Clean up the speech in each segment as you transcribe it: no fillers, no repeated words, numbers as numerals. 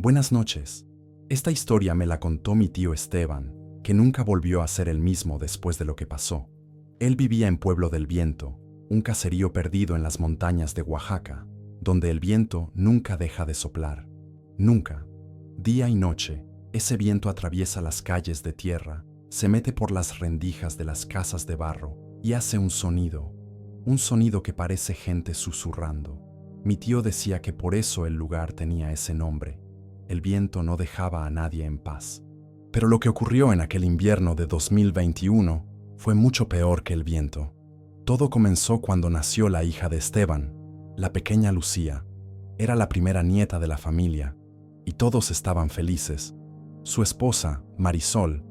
Buenas noches. Esta historia me la contó mi tío Esteban, que nunca volvió a ser el mismo después de lo que pasó. Él vivía en Pueblo del Viento, un caserío perdido en las montañas de Oaxaca, donde el viento nunca deja de soplar. Nunca. Día y noche, ese viento atraviesa las calles de tierra, se mete por las rendijas de las casas de barro y hace un sonido que parece gente susurrando. Mi tío decía que por eso el lugar tenía ese nombre. El viento no dejaba a nadie en paz. Pero lo que ocurrió en aquel invierno de 2021 fue mucho peor que el viento. Todo comenzó cuando nació la hija de Esteban, la pequeña Lucía. Era la primera nieta de la familia, y todos estaban felices. Su esposa, Marisol,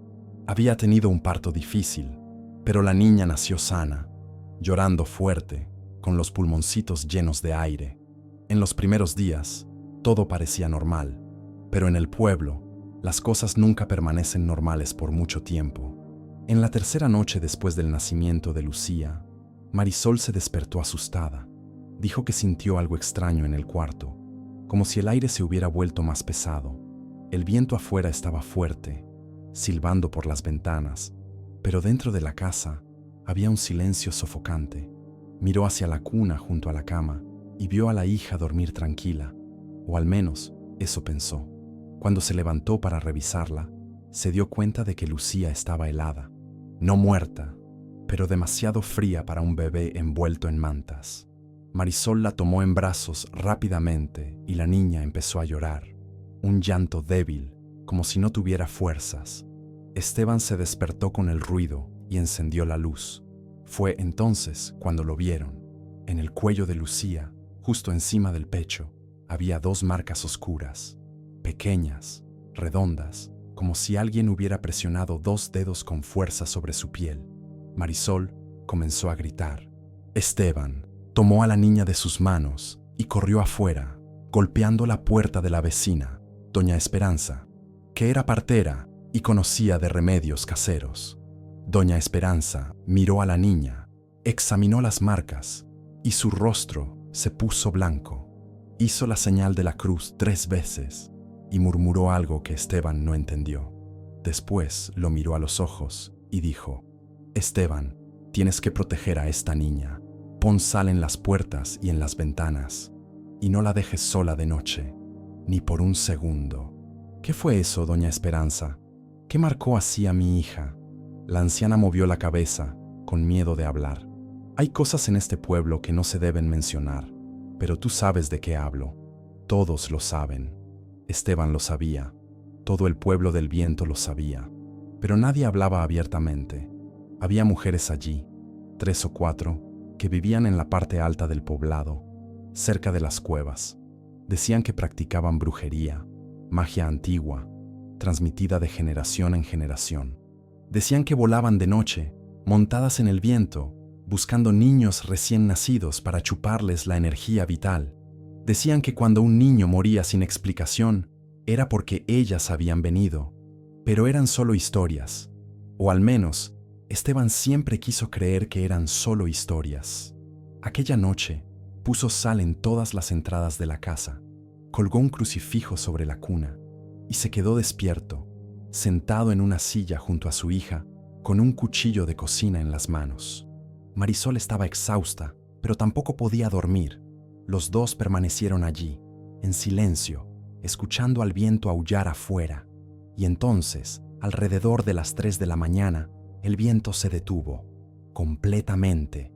había tenido un parto difícil, pero la niña nació sana, llorando fuerte, con los pulmoncitos llenos de aire. En los primeros días, todo parecía normal, pero en el pueblo, las cosas nunca permanecen normales por mucho tiempo. En la tercera noche después del nacimiento de Lucía, Marisol se despertó asustada. Dijo que sintió algo extraño en el cuarto, como si el aire se hubiera vuelto más pesado. El viento afuera estaba fuerte, silbando por las ventanas, pero dentro de la casa había un silencio sofocante. Miró hacia la cuna junto a la cama y vio a la hija dormir tranquila, o al menos eso pensó. Cuando se levantó para revisarla, se dio cuenta de que Lucía estaba helada, no muerta, pero demasiado fría para un bebé envuelto en mantas. Marisol la tomó en brazos rápidamente y la niña empezó a llorar, un llanto débil, como si no tuviera fuerzas. Esteban se despertó con el ruido y encendió la luz. Fue entonces cuando lo vieron. En el cuello de Lucía, justo encima del pecho, había dos marcas oscuras, pequeñas, redondas, como si alguien hubiera presionado dos dedos con fuerza sobre su piel. Marisol comenzó a gritar. Esteban tomó a la niña de sus manos y corrió afuera, golpeando la puerta de la vecina, doña Esperanza, que era partera y conocía de remedios caseros. Doña Esperanza miró a la niña, examinó las marcas y su rostro se puso blanco. Hizo la señal de la cruz 3 veces y murmuró algo que Esteban no entendió. Después lo miró a los ojos y dijo: Esteban, tienes que proteger a esta niña. Pon sal en las puertas y en las ventanas y no la dejes sola de noche, ni por un segundo. ¿Qué fue eso, doña Esperanza? ¿Qué marcó así a mi hija? La anciana movió la cabeza, con miedo de hablar. Hay cosas en este pueblo que no se deben mencionar, pero tú sabes de qué hablo. Todos lo saben. Esteban lo sabía. Todo el pueblo del viento lo sabía. Pero nadie hablaba abiertamente. Había mujeres allí, 3 o 4, que vivían en la parte alta del poblado, cerca de las cuevas. Decían que practicaban brujería, magia antigua, transmitida de generación en generación. Decían que volaban de noche, montadas en el viento, buscando niños recién nacidos para chuparles la energía vital. Decían que cuando un niño moría sin explicación, era porque ellas habían venido. Pero eran solo historias. O al menos, Esteban siempre quiso creer que eran solo historias. Aquella noche, puso sal en todas las entradas de la casa, colgó un crucifijo sobre la cuna y se quedó despierto, sentado en una silla junto a su hija, con un cuchillo de cocina en las manos. Marisol estaba exhausta, pero tampoco podía dormir. Los dos permanecieron allí, en silencio, escuchando al viento aullar afuera. Y entonces, alrededor de las 3 de la mañana, el viento se detuvo, completamente.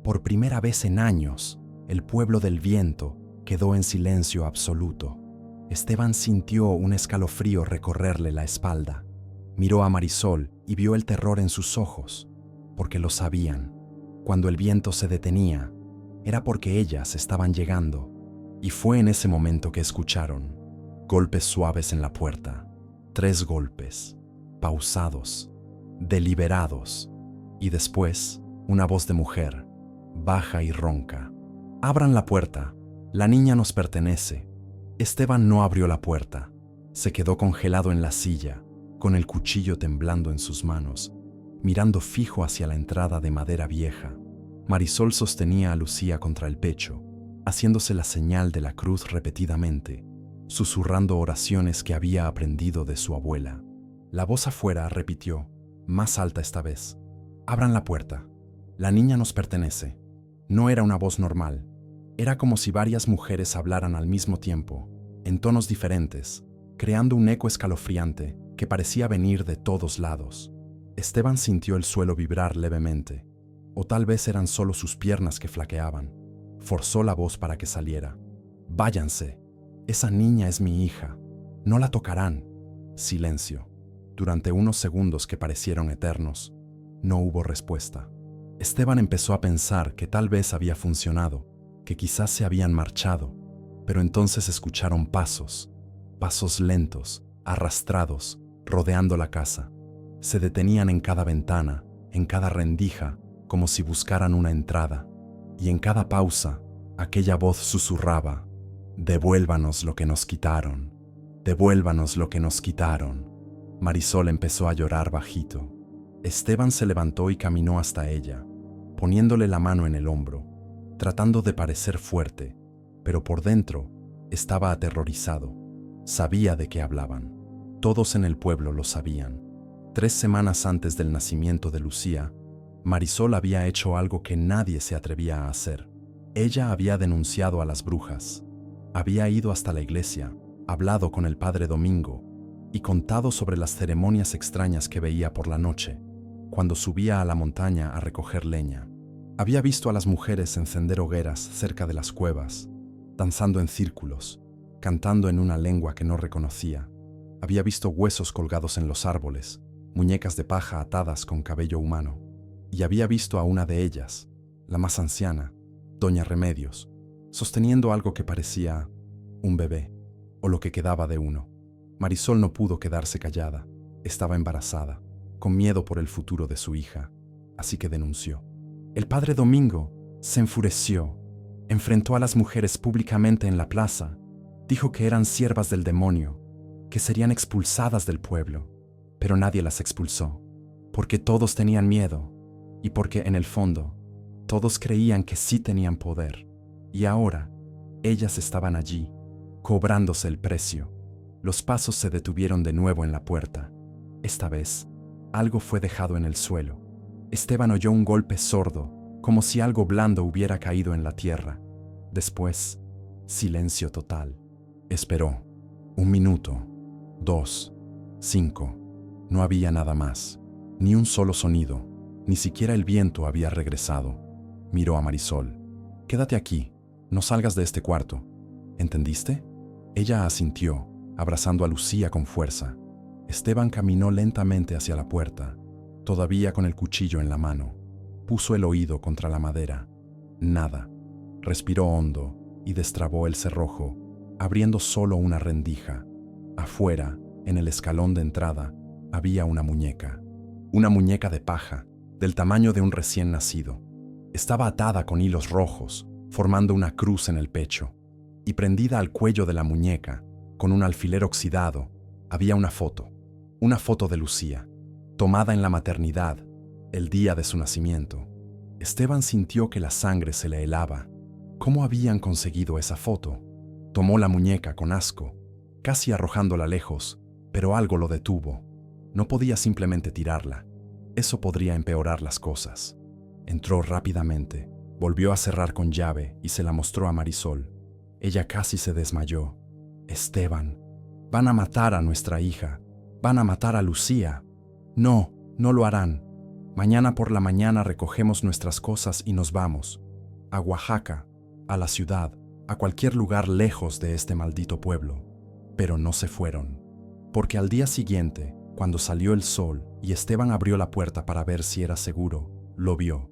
Por primera vez en años, el pueblo del viento quedó en silencio absoluto. Esteban sintió un escalofrío recorrerle la espalda. Miró a Marisol y vio el terror en sus ojos, porque lo sabían. Cuando el viento se detenía, era porque ellas estaban llegando. Y fue en ese momento que escucharon golpes suaves en la puerta. 3 golpes, pausados, deliberados. Y después, una voz de mujer, baja y ronca. «Abran la puerta, la niña nos pertenece». Esteban no abrió la puerta. Se quedó congelado en la silla, con el cuchillo temblando en sus manos, mirando fijo hacia la entrada de madera vieja. Marisol sostenía a Lucía contra el pecho, haciéndose la señal de la cruz repetidamente, susurrando oraciones que había aprendido de su abuela. La voz afuera repitió, más alta esta vez: «Abran la puerta. La niña nos pertenece». No era una voz normal. Era como si varias mujeres hablaran al mismo tiempo, en tonos diferentes, creando un eco escalofriante que parecía venir de todos lados. Esteban sintió el suelo vibrar levemente, o tal vez eran solo sus piernas que flaqueaban. Forzó la voz para que saliera. «Váyanse. Esa niña es mi hija. No la tocarán». Silencio. Durante unos segundos que parecieron eternos, no hubo respuesta. Esteban empezó a pensar que tal vez había funcionado, que quizás se habían marchado, pero entonces escucharon pasos lentos, arrastrados, rodeando la casa. Se detenían en cada ventana, en cada rendija, como si buscaran una entrada. Y en cada pausa, aquella voz susurraba: «Devuélvanos lo que nos quitaron. Devuélvanos lo que nos quitaron». Marisol empezó a llorar bajito. Esteban se levantó y caminó hasta ella, poniéndole la mano en el hombro, tratando de parecer fuerte, pero por dentro estaba aterrorizado. Sabía de qué hablaban. Todos en el pueblo lo sabían. 3 semanas antes del nacimiento de Lucía, Marisol había hecho algo que nadie se atrevía a hacer. Ella había denunciado a las brujas. Había ido hasta la iglesia, hablado con el padre Domingo y contado sobre las ceremonias extrañas que veía por la noche, cuando subía a la montaña a recoger leña. Había visto a las mujeres encender hogueras cerca de las cuevas, danzando en círculos, cantando en una lengua que no reconocía. Había visto huesos colgados en los árboles, muñecas de paja atadas con cabello humano. Y había visto a una de ellas, la más anciana, Doña Remedios, sosteniendo algo que parecía un bebé, o lo que quedaba de uno. Marisol no pudo quedarse callada. Estaba embarazada, con miedo por el futuro de su hija, así que denunció. El padre Domingo se enfureció, enfrentó a las mujeres públicamente en la plaza, dijo que eran siervas del demonio, que serían expulsadas del pueblo, pero nadie las expulsó, porque todos tenían miedo y porque en el fondo todos creían que sí tenían poder, y ahora ellas estaban allí, cobrándose el precio. Los pasos se detuvieron de nuevo en la puerta. Esta vez, algo fue dejado en el suelo. Esteban oyó un golpe sordo, como si algo blando hubiera caído en la tierra. Después, silencio total. Esperó. 1 minuto, 2, 5. No había nada más. Ni un solo sonido. Ni siquiera el viento había regresado. Miró a Marisol. «Quédate aquí. No salgas de este cuarto. ¿Entendiste?» Ella asintió, abrazando a Lucía con fuerza. Esteban caminó lentamente hacia la puerta, todavía con el cuchillo en la mano. Puso el oído contra la madera. Nada. Respiró hondo y destrabó el cerrojo, abriendo solo una rendija. Afuera, en el escalón de entrada, había una muñeca. Una muñeca de paja, del tamaño de un recién nacido. Estaba atada con hilos rojos, formando una cruz en el pecho. Y prendida al cuello de la muñeca, con un alfiler oxidado, había una foto de Lucía, tomada en la maternidad, el día de su nacimiento. Esteban sintió que la sangre se le helaba. ¿Cómo habían conseguido esa foto? Tomó la muñeca con asco, casi arrojándola lejos, pero algo lo detuvo. No podía simplemente tirarla. Eso podría empeorar las cosas. Entró rápidamente, volvió a cerrar con llave y se la mostró a Marisol. Ella casi se desmayó. «Esteban, van a matar a nuestra hija. Van a matar a Lucía». «No, no lo harán. Mañana por la mañana recogemos nuestras cosas y nos vamos. A Oaxaca, a la ciudad, a cualquier lugar lejos de este maldito pueblo». Pero no se fueron. Porque al día siguiente, cuando salió el sol y Esteban abrió la puerta para ver si era seguro, lo vio.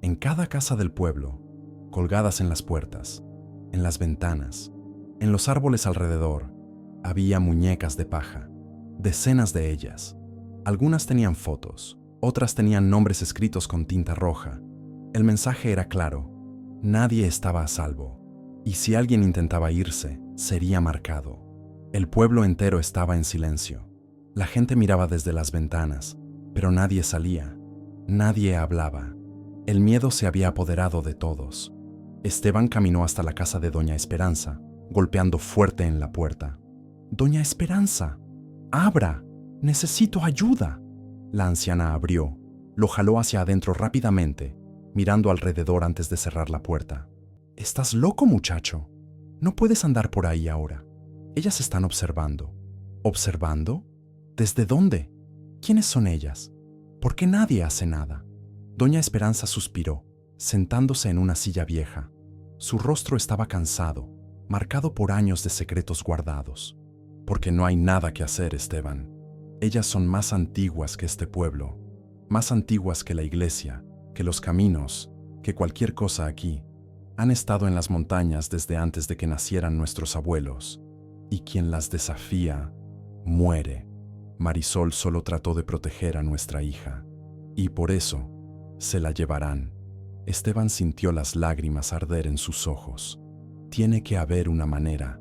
En cada casa del pueblo, colgadas en las puertas, en las ventanas, en los árboles alrededor, había muñecas de paja, decenas de ellas. Algunas tenían fotos, otras tenían nombres escritos con tinta roja. El mensaje era claro: nadie estaba a salvo, y si alguien intentaba irse, sería marcado. El pueblo entero estaba en silencio. La gente miraba desde las ventanas, pero nadie salía, nadie hablaba. El miedo se había apoderado de todos. Esteban caminó hasta la casa de Doña Esperanza, golpeando fuerte en la puerta. «Doña Esperanza, abra, necesito ayuda». La anciana abrió, lo jaló hacia adentro rápidamente, mirando alrededor antes de cerrar la puerta. «¿Estás loco, muchacho? No puedes andar por ahí ahora. Ellas están observando». «¿Observando? ¿Desde dónde? ¿Quiénes son ellas? ¿Por qué nadie hace nada?». Doña Esperanza suspiró, sentándose en una silla vieja. Su rostro estaba cansado, marcado por años de secretos guardados. «Porque no hay nada que hacer, Esteban. Ellas son más antiguas que este pueblo, más antiguas que la iglesia, que los caminos, que cualquier cosa aquí. Han estado en las montañas desde antes de que nacieran nuestros abuelos, y quien las desafía, muere. Marisol solo trató de proteger a nuestra hija, y por eso se la llevarán». Esteban sintió las lágrimas arder en sus ojos. «Tiene que haber una manera,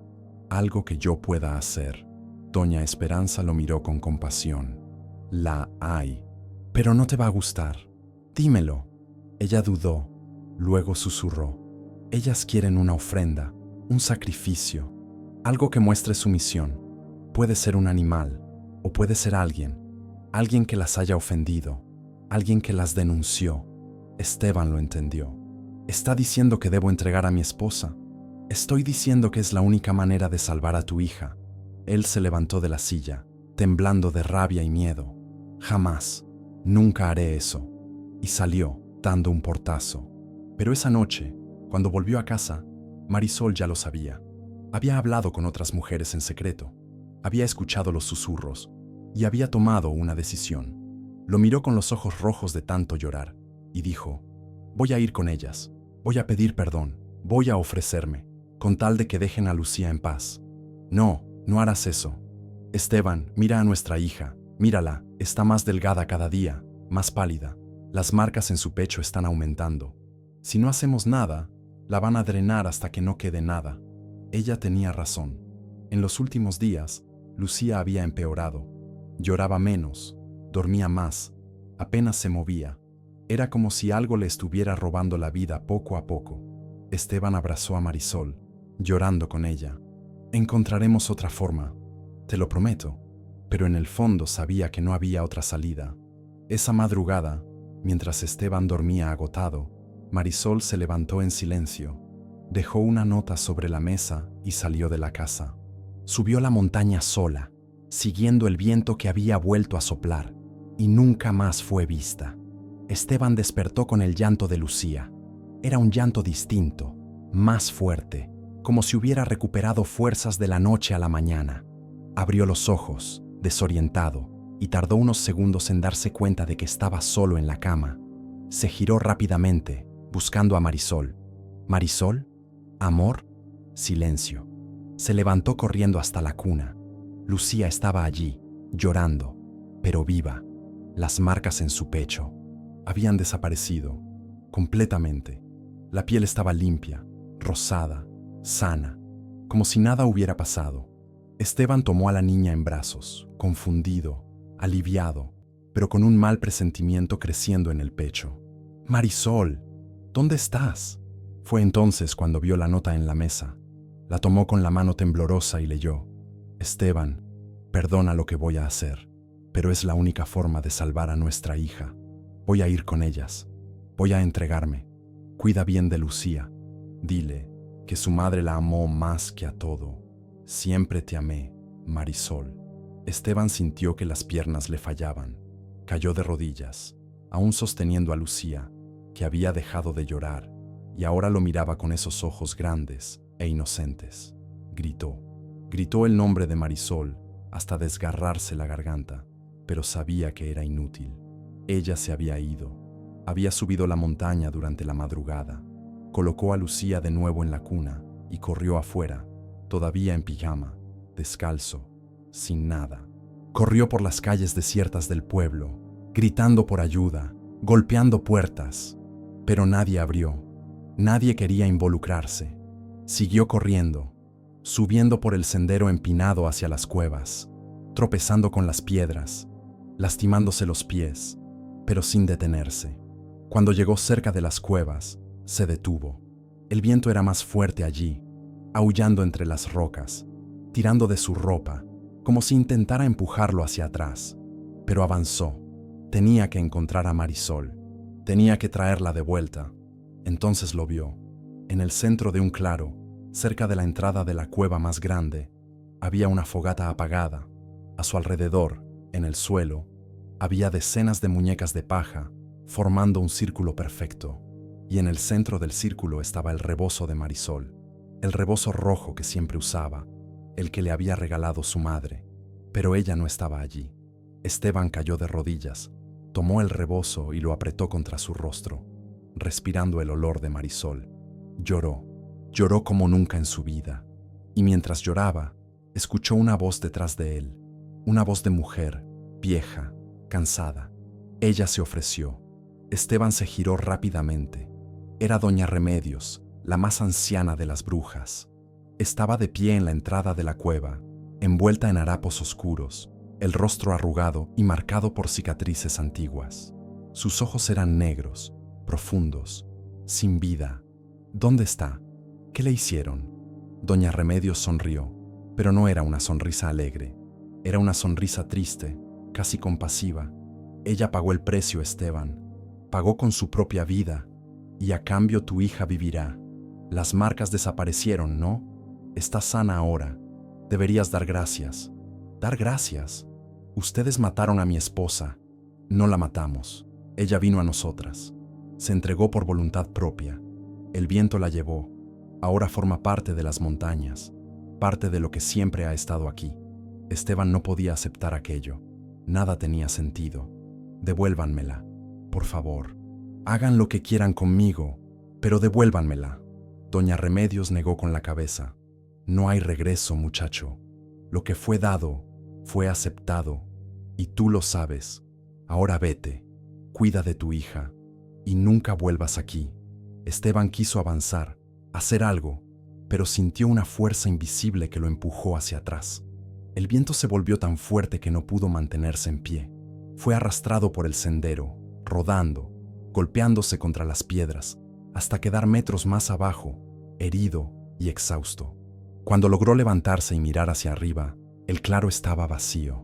algo que yo pueda hacer». Doña Esperanza lo miró con compasión. «La hay, pero no te va a gustar. Dímelo». Ella dudó, luego susurró. «Ellas quieren una ofrenda, un sacrificio, algo que muestre su misión. Puede ser un animal, o puede ser alguien que las haya ofendido, alguien que las denunció». Esteban lo entendió. «Está diciendo que debo entregar a mi esposa. Estoy diciendo que es la única manera de salvar a tu hija». Él se levantó de la silla, temblando de rabia y miedo. «Jamás, nunca haré eso». Y salió, dando un portazo. Pero esa noche, cuando volvió a casa, Marisol ya lo sabía. Había hablado con otras mujeres en secreto, había escuchado los susurros y había tomado una decisión. Lo miró con los ojos rojos de tanto llorar y dijo: «Voy a ir con ellas, voy a pedir perdón, voy a ofrecerme, con tal de que dejen a Lucía en paz». «No, no harás eso. Esteban, mira a nuestra hija, mírala, está más delgada cada día, más pálida. Las marcas en su pecho están aumentando. Si no hacemos nada, la van a drenar hasta que no quede nada». Ella tenía razón. En los últimos días, Lucía había empeorado. Lloraba menos, dormía más, apenas se movía. Era como si algo le estuviera robando la vida poco a poco. Esteban abrazó a Marisol, llorando con ella. «Encontraremos otra forma, te lo prometo». Pero en el fondo sabía que no había otra salida. Esa madrugada, mientras Esteban dormía agotado, Marisol se levantó en silencio, dejó una nota sobre la mesa y salió de la casa. Subió la montaña sola, siguiendo el viento que había vuelto a soplar, y nunca más fue vista. Esteban despertó con el llanto de Lucía. Era un llanto distinto, más fuerte, como si hubiera recuperado fuerzas de la noche a la mañana. Abrió los ojos, desorientado, y tardó unos segundos en darse cuenta de que estaba solo en la cama. Se giró rápidamente, buscando a Marisol. «¿Marisol? ¿Amor?». Silencio. Se levantó corriendo hasta la cuna. Lucía estaba allí, llorando, pero viva. Las marcas en su pecho habían desaparecido completamente. La piel estaba limpia, rosada, sana, como si nada hubiera pasado. Esteban tomó a la niña en brazos, confundido, aliviado, pero con un mal presentimiento creciendo en el pecho. «Marisol, ¿dónde estás?». Fue entonces cuando vio la nota en la mesa. La tomó con la mano temblorosa y leyó: «Esteban, perdona lo que voy a hacer, pero es la única forma de salvar a nuestra hija. Voy a ir con ellas. Voy a entregarme. Cuida bien de Lucía. Dile que su madre la amó más que a todo. Siempre te amé, Marisol». Esteban sintió que las piernas le fallaban. Cayó de rodillas, aún sosteniendo a Lucía, que había dejado de llorar, y ahora lo miraba con esos ojos grandes e inocentes. Gritó el nombre de Marisol hasta desgarrarse la garganta, pero sabía que era inútil. Ella se había ido. Había subido la montaña durante la madrugada. Colocó a Lucía de nuevo en la cuna y corrió afuera, todavía en pijama, descalzo, sin nada. Corrió por las calles desiertas del pueblo, gritando por ayuda, golpeando puertas, pero nadie abrió. Nadie quería involucrarse. Siguió corriendo, subiendo por el sendero empinado hacia las cuevas, tropezando con las piedras, lastimándose los pies, pero sin detenerse. Cuando llegó cerca de las cuevas, se detuvo. El viento era más fuerte allí. aullando entre las rocas, tirando de su ropa, como si intentara empujarlo hacia atrás. Pero avanzó. Tenía que encontrar a Marisol. Tenía que traerla de vuelta. Entonces lo vio. En el centro de un claro, cerca de la entrada de la cueva más grande, había una fogata apagada. A su alrededor, en el suelo, había decenas de muñecas de paja, formando un círculo perfecto. Y en el centro del círculo estaba el rebozo de Marisol, el rebozo rojo que siempre usaba, el que le había regalado su madre. Pero ella no estaba allí. Esteban cayó de rodillas, tomó el rebozo y lo apretó contra su rostro, respirando el olor de Marisol. Lloró como nunca en su vida. Y mientras lloraba, escuchó una voz detrás de él, una voz de mujer, vieja, cansada. Ella se ofreció. Esteban se giró rápidamente. Era doña Remedios, la más anciana de las brujas. Estaba de pie en la entrada de la cueva, envuelta en harapos oscuros, el rostro arrugado y marcado por cicatrices antiguas. Sus ojos eran negros, profundos, sin vida. ¿Dónde está? ¿Qué le hicieron? Doña Remedios sonrió, pero no era una sonrisa alegre. Era una sonrisa triste, casi compasiva. Ella pagó el precio, Esteban. Pagó con su propia vida, y a cambio tu hija vivirá. Las marcas desaparecieron, ¿no? Está sana ahora. Deberías dar gracias. ¿Dar gracias? Ustedes mataron a mi esposa. No la matamos. Ella vino a nosotras. Se entregó por voluntad propia. El viento la llevó. Ahora forma parte de las montañas, parte de lo que siempre ha estado aquí. Esteban no podía aceptar aquello. Nada tenía sentido. Devuélvanmela, por favor. Hagan lo que quieran conmigo, pero devuélvanmela. Doña Remedios negó con la cabeza. No hay regreso, muchacho. Lo que fue dado, fue aceptado, y tú lo sabes. Ahora vete, cuida de tu hija, y nunca vuelvas aquí. Esteban quiso avanzar, hacer algo, pero sintió una fuerza invisible que lo empujó hacia atrás. El viento se volvió tan fuerte que no pudo mantenerse en pie. Fue arrastrado por el sendero, rodando, golpeándose contra las piedras, hasta quedar metros más abajo, herido y exhausto. Cuando logró levantarse y mirar hacia arriba, el claro estaba vacío.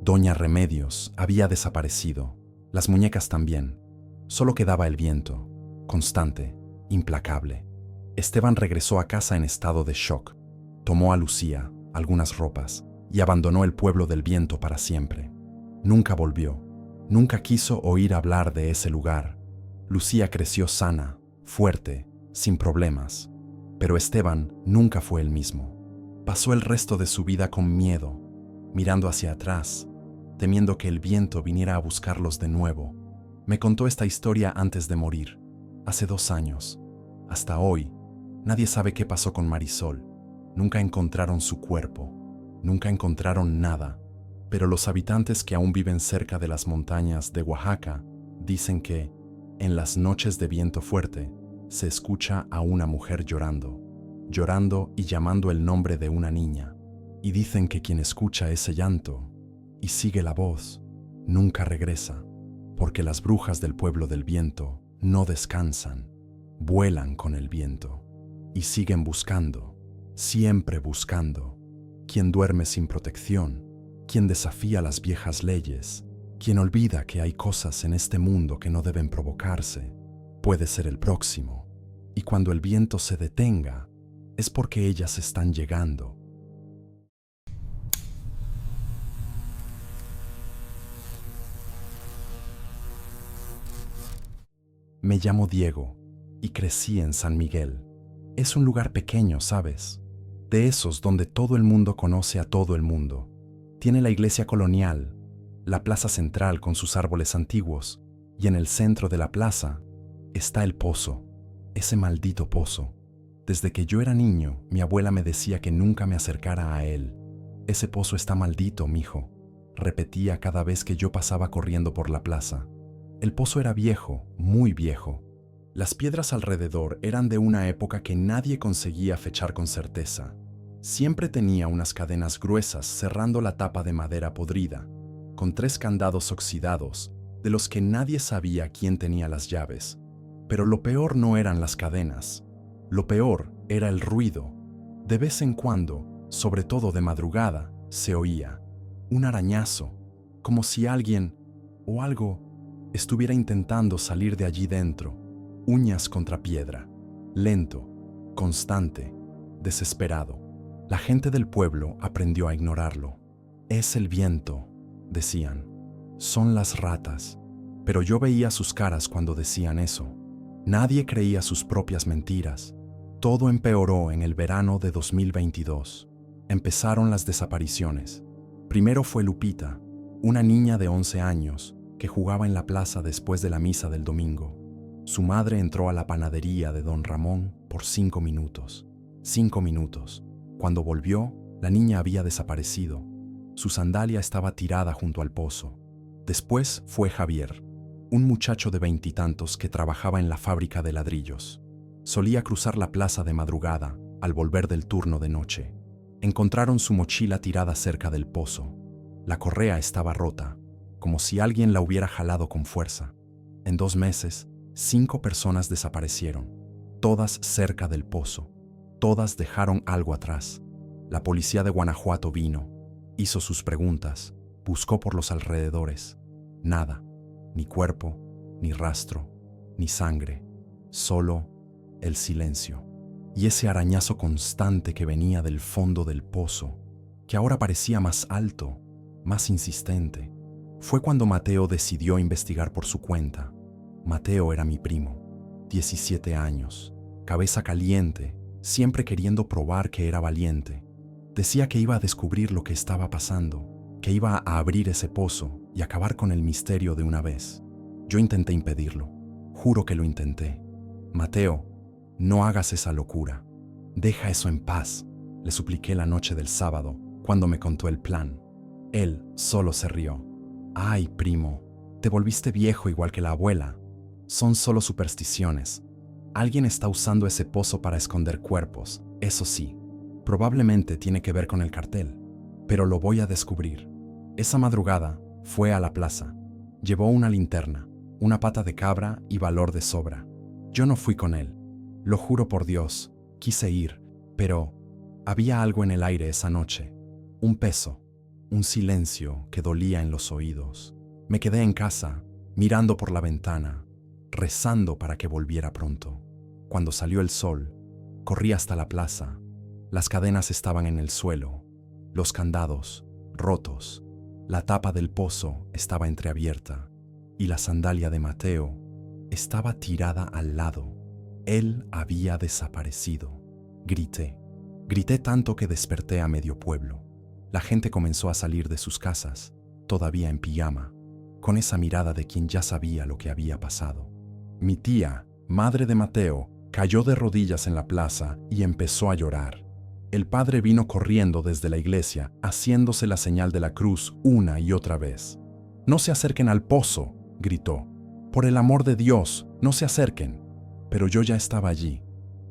Doña Remedios había desaparecido, las muñecas también. Solo quedaba el viento, constante, implacable. Esteban regresó a casa en estado de shock. Tomó a Lucía, algunas ropas, y abandonó el pueblo del viento para siempre. Nunca volvió. Nunca quiso oír hablar de ese lugar. Lucía creció sana, fuerte, sin problemas. Pero Esteban nunca fue el mismo. Pasó el resto de su vida con miedo, mirando hacia atrás, temiendo que el viento viniera a buscarlos de nuevo. Me contó esta historia antes de morir, hace 2 años. Hasta hoy, nadie sabe qué pasó con Marisol. Nunca encontraron su cuerpo, nunca encontraron nada. Pero los habitantes que aún viven cerca de las montañas de Oaxaca dicen que, en las noches de viento fuerte, se escucha a una mujer llorando y llamando el nombre de una niña. Y dicen que quien escucha ese llanto y sigue la voz, nunca regresa, porque las brujas del pueblo del viento no descansan, vuelan con el viento y siguen buscando, siempre buscando. Quien duerme sin protección, quien desafía las viejas leyes, quien olvida que hay cosas en este mundo que no deben provocarse, puede ser el próximo. Y cuando el viento se detenga, es porque ellas están llegando. Me llamo Diego y crecí en San Miguel. Es un lugar pequeño, ¿sabes? De esos donde todo el mundo conoce a todo el mundo. Tiene la iglesia colonial, la plaza central con sus árboles antiguos, y en el centro de la plaza está el pozo, ese maldito pozo. Desde que yo era niño, mi abuela me decía que nunca me acercara a él. Ese pozo está maldito, mijo, repetía cada vez que yo pasaba corriendo por la plaza. El pozo era viejo, muy viejo. Las piedras alrededor eran de una época que nadie conseguía fechar con certeza. Siempre tenía unas cadenas gruesas cerrando la tapa de madera podrida, con 3 candados oxidados, de los que nadie sabía quién tenía las llaves. Pero lo peor no eran las cadenas. Lo peor era el ruido. De vez en cuando, sobre todo de madrugada, se oía un arañazo, como si alguien o algo estuviera intentando salir de allí dentro, uñas contra piedra, lento, constante, desesperado. La gente del pueblo aprendió a ignorarlo. Es el viento, decían. Son las ratas. Pero yo veía sus caras cuando decían eso. Nadie creía sus propias mentiras. Todo empeoró en el verano de 2022. Empezaron las desapariciones. Primero fue Lupita, una niña de 11 años que jugaba en la plaza después de la misa del domingo. Su madre entró a la panadería de don Ramón por 5 minutos. 5 minutos. Cuando volvió, la niña había desaparecido. Su sandalia estaba tirada junto al pozo. Después fue Javier, un muchacho de 20 y tantos que trabajaba en la fábrica de ladrillos. Solía cruzar la plaza de madrugada al volver del turno de noche. Encontraron su mochila tirada cerca del pozo. La correa estaba rota, como si alguien la hubiera jalado con fuerza. En 2 meses, 5 personas desaparecieron, todas cerca del pozo. Todas dejaron algo atrás. La policía de Guanajuato vino, hizo sus preguntas, buscó por los alrededores. Nada, ni cuerpo, ni rastro, ni sangre, solo el silencio. Y ese arañazo constante que venía del fondo del pozo, que ahora parecía más alto, más insistente. Fue cuando Mateo decidió investigar por su cuenta. Mateo era mi primo, 17 años, cabeza caliente, siempre queriendo probar que era valiente. Decía que iba a descubrir lo que estaba pasando, que iba a abrir ese pozo y acabar con el misterio de una vez. Yo intenté impedirlo, juro que lo intenté. Mateo, no hagas esa locura. Deja eso en paz, le supliqué la noche del sábado, cuando me contó el plan. Él solo se rió. Ay, primo, te volviste viejo igual que la abuela. Son solo supersticiones. Alguien está usando ese pozo para esconder cuerpos, eso sí. Probablemente tiene que ver con el cartel, pero lo voy a descubrir. Esa madrugada fue a la plaza. Llevó una linterna, una pata de cabra y valor de sobra. Yo no fui con él. Lo juro por Dios, quise ir, pero había algo en el aire esa noche. Un peso, un silencio que dolía en los oídos. Me quedé en casa, mirando por la ventana, rezando para que volviera pronto. Cuando salió el sol, corrí hasta la plaza. Las cadenas estaban en el suelo, los candados rotos, la tapa del pozo estaba entreabierta y la sandalia de Mateo estaba tirada al lado. Él había desaparecido. Grité tanto que desperté a medio pueblo. La gente comenzó a salir de sus casas, todavía en pijama, con esa mirada de quien ya sabía lo que había pasado. Mi tía, madre de Mateo, cayó de rodillas en la plaza y empezó a llorar. El padre vino corriendo desde la iglesia, haciéndose la señal de la cruz una y otra vez. «No se acerquen al pozo», gritó. «Por el amor de Dios, no se acerquen». Pero yo ya estaba allí,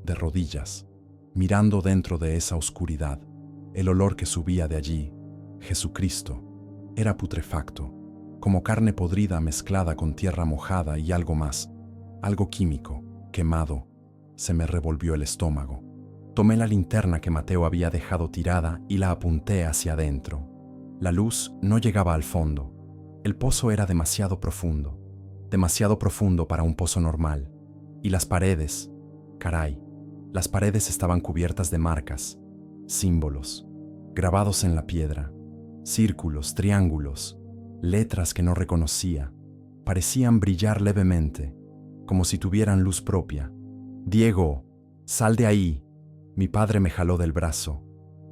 de rodillas, mirando dentro de esa oscuridad. El olor que subía de allí, Jesucristo, era putrefacto, como carne podrida mezclada con tierra mojada y algo más, algo químico, quemado. Se me revolvió el estómago. Tomé la linterna que Mateo había dejado tirada y la apunté hacia adentro. La luz no llegaba al fondo. El pozo era demasiado profundo para un pozo normal. Y las paredes, caray, las paredes estaban cubiertas de marcas, símbolos, grabados en la piedra, círculos, triángulos, letras que no reconocía. Parecían brillar levemente, como si tuvieran luz propia. «Diego, sal de ahí». Mi padre me jaló del brazo.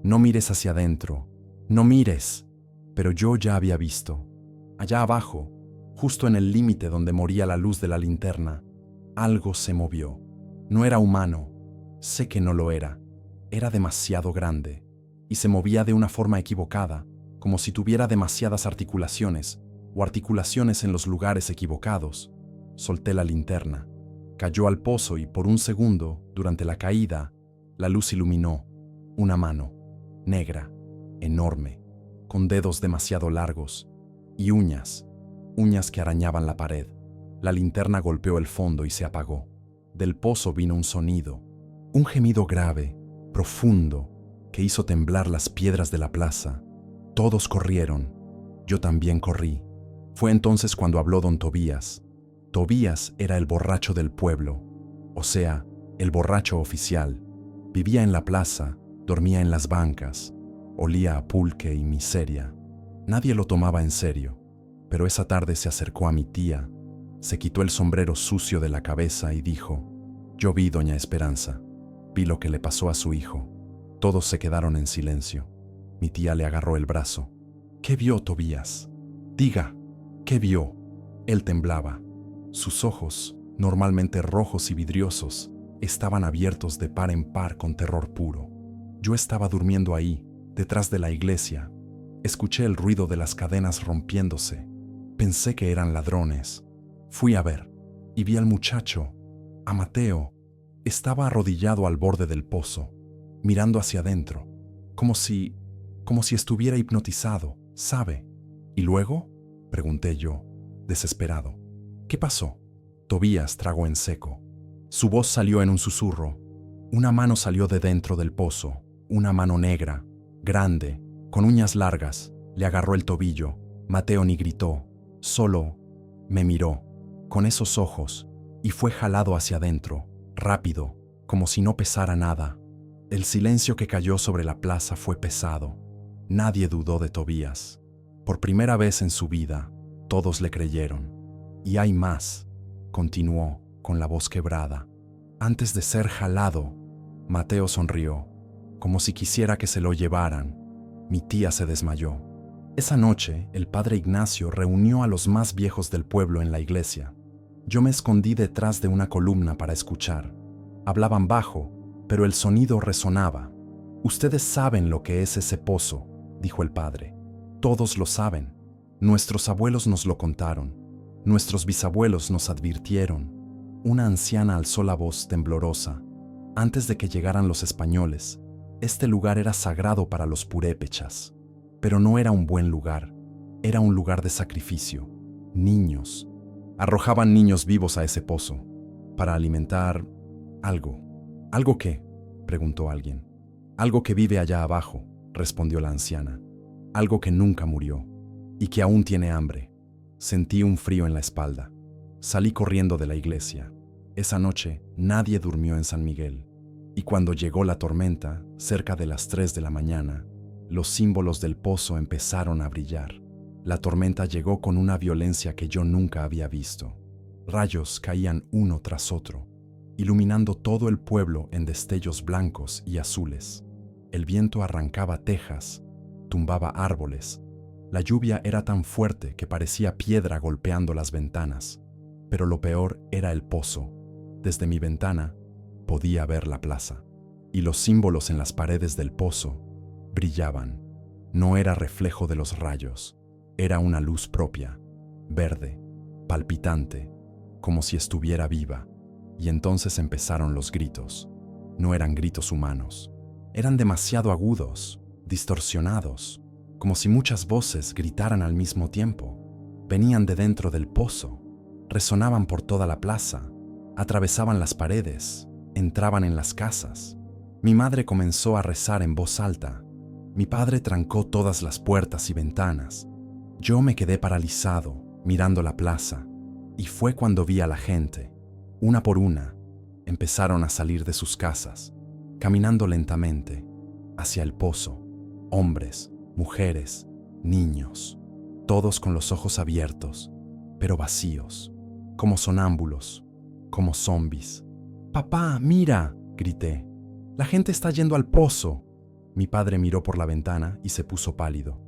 «No mires hacia adentro, no mires». Pero yo ya había visto. Allá abajo, justo en el límite donde moría la luz de la linterna, algo se movió. No era humano. Sé que no lo era. Era demasiado grande. Y se movía de una forma equivocada, como si tuviera demasiadas articulaciones, o articulaciones en los lugares equivocados. Solté la linterna. Cayó al pozo y por un segundo, durante la caída, la luz iluminó una mano, negra, enorme, con dedos demasiado largos y uñas que arañaban la pared. La linterna golpeó el fondo y se apagó. Del pozo vino un sonido, un gemido grave, profundo, que hizo temblar las piedras de la plaza. Todos corrieron. Yo también corrí. Fue entonces cuando habló don Tobías. Tobías era el borracho del pueblo, o sea, el borracho oficial. Vivía en la plaza, dormía en las bancas, olía a pulque y miseria. Nadie lo tomaba en serio, pero esa tarde se acercó a mi tía, se quitó el sombrero sucio de la cabeza y dijo: «Yo vi, doña Esperanza, vi lo que le pasó a su hijo». Todos se quedaron en silencio. Mi tía le agarró el brazo. «¿Qué vio, Tobías? Diga, ¿qué vio?». Él temblaba. Sus ojos, normalmente rojos y vidriosos, estaban abiertos de par en par con terror puro. Yo estaba durmiendo ahí, detrás de la iglesia. Escuché el ruido de las cadenas rompiéndose. Pensé que eran ladrones. Fui a ver, y vi al muchacho, a Mateo. Estaba arrodillado al borde del pozo, mirando hacia adentro, como si estuviera hipnotizado, ¿sabe? ¿Y luego?, pregunté yo, desesperado. ¿Qué pasó? Tobías tragó en seco. Su voz salió en un susurro. Una mano salió de dentro del pozo, una mano negra, grande, con uñas largas, le agarró el tobillo. Mateo ni gritó, solo me miró, con esos ojos, y fue jalado hacia adentro, rápido, como si no pesara nada. El silencio que cayó sobre la plaza fue pesado. Nadie dudó de Tobías. Por primera vez en su vida, todos le creyeron. «Y hay más», continuó, con la voz quebrada. «Antes de ser jalado», Mateo sonrió, como si quisiera que se lo llevaran. Mi tía se desmayó. Esa noche, el padre Ignacio reunió a los más viejos del pueblo en la iglesia. Yo me escondí detrás de una columna para escuchar. Hablaban bajo, pero el sonido resonaba. «Ustedes saben lo que es ese pozo», dijo el padre. «Todos lo saben. Nuestros abuelos nos lo contaron. Nuestros bisabuelos nos advirtieron». Una anciana alzó la voz temblorosa. «Antes de que llegaran los españoles, este lugar era sagrado para los purépechas. Pero no era un buen lugar. Era un lugar de sacrificio. Niños. Arrojaban niños vivos a ese pozo para alimentar algo». «¿Algo qué?», preguntó alguien. «Algo que vive allá abajo», respondió la anciana. «Algo que nunca murió y que aún tiene hambre». Sentí un frío en la espalda. Salí corriendo de la iglesia. Esa noche nadie durmió en San Miguel. Y cuando llegó la tormenta, cerca de las 3 de la mañana, los símbolos del pozo empezaron a brillar. La tormenta llegó con una violencia que yo nunca había visto. Rayos caían uno tras otro, iluminando todo el pueblo en destellos blancos y azules. El viento arrancaba tejas, tumbaba árboles. La lluvia era tan fuerte que parecía piedra golpeando las ventanas. Pero lo peor era el pozo. Desde mi ventana podía ver la plaza, y los símbolos en las paredes del pozo brillaban. No era reflejo de los rayos, era una luz propia, verde, palpitante, como si estuviera viva. Y entonces empezaron los gritos. No eran gritos humanos. Eran demasiado agudos, distorsionados, como si muchas voces gritaran al mismo tiempo. Venían de dentro del pozo, resonaban por toda la plaza, atravesaban las paredes, entraban en las casas. Mi madre comenzó a rezar en voz alta. Mi padre trancó todas las puertas y ventanas. Yo me quedé paralizado, mirando la plaza, y fue cuando vi a la gente. Una por una, empezaron a salir de sus casas, caminando lentamente, hacia el pozo. Hombres, mujeres, niños, todos con los ojos abiertos, pero vacíos, como sonámbulos, como zombis. «Papá, mira», grité. «La gente está yendo al pozo». Mi padre miró por la ventana y se puso pálido.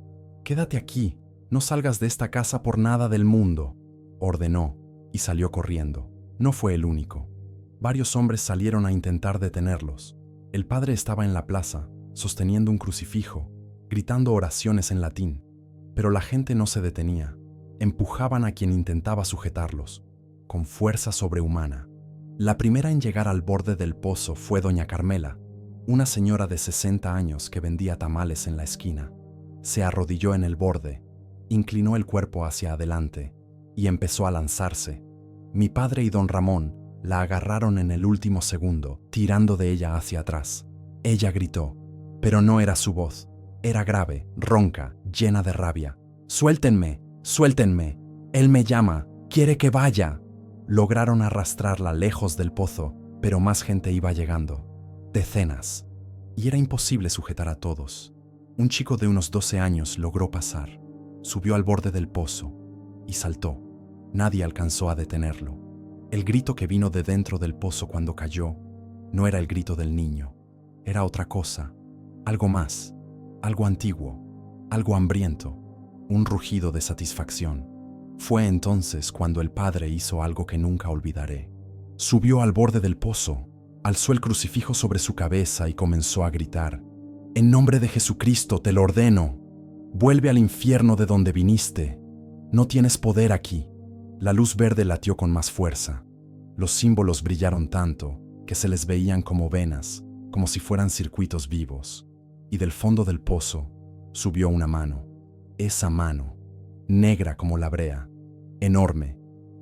«Quédate aquí, no salgas de esta casa por nada del mundo», ordenó, y salió corriendo. No fue el único. Varios hombres salieron a intentar detenerlos. El padre estaba en la plaza, sosteniendo un crucifijo, gritando oraciones en latín. Pero la gente no se detenía. Empujaban a quien intentaba sujetarlos, con fuerza sobrehumana. La primera en llegar al borde del pozo fue doña Carmela, una señora de 60 años que vendía tamales en la esquina. Se arrodilló en el borde, inclinó el cuerpo hacia adelante y empezó a lanzarse. Mi padre y don Ramón la agarraron en el último segundo, tirando de ella hacia atrás. Ella gritó: Pero no era su voz. Era grave, ronca, llena de rabia. «Suéltenme, suéltenme. Él me llama, quiere que vaya». Lograron arrastrarla lejos del pozo, pero más gente iba llegando. Decenas. Y era imposible sujetar a todos. Un chico de unos 12 años logró pasar. Subió al borde del pozo y saltó. Nadie alcanzó a detenerlo. El grito que vino de dentro del pozo cuando cayó no era el grito del niño. Era otra cosa, algo más, algo antiguo, algo hambriento, un rugido de satisfacción. Fue entonces cuando el padre hizo algo que nunca olvidaré. Subió al borde del pozo, alzó el crucifijo sobre su cabeza y comenzó a gritar: «En nombre de Jesucristo te lo ordeno, vuelve al infierno de donde viniste. No tienes poder aquí». La luz verde latió con más fuerza. Los símbolos brillaron tanto que se les veían como venas, como si fueran circuitos vivos. Y del fondo del pozo subió una mano. Esa mano, negra como la brea, enorme,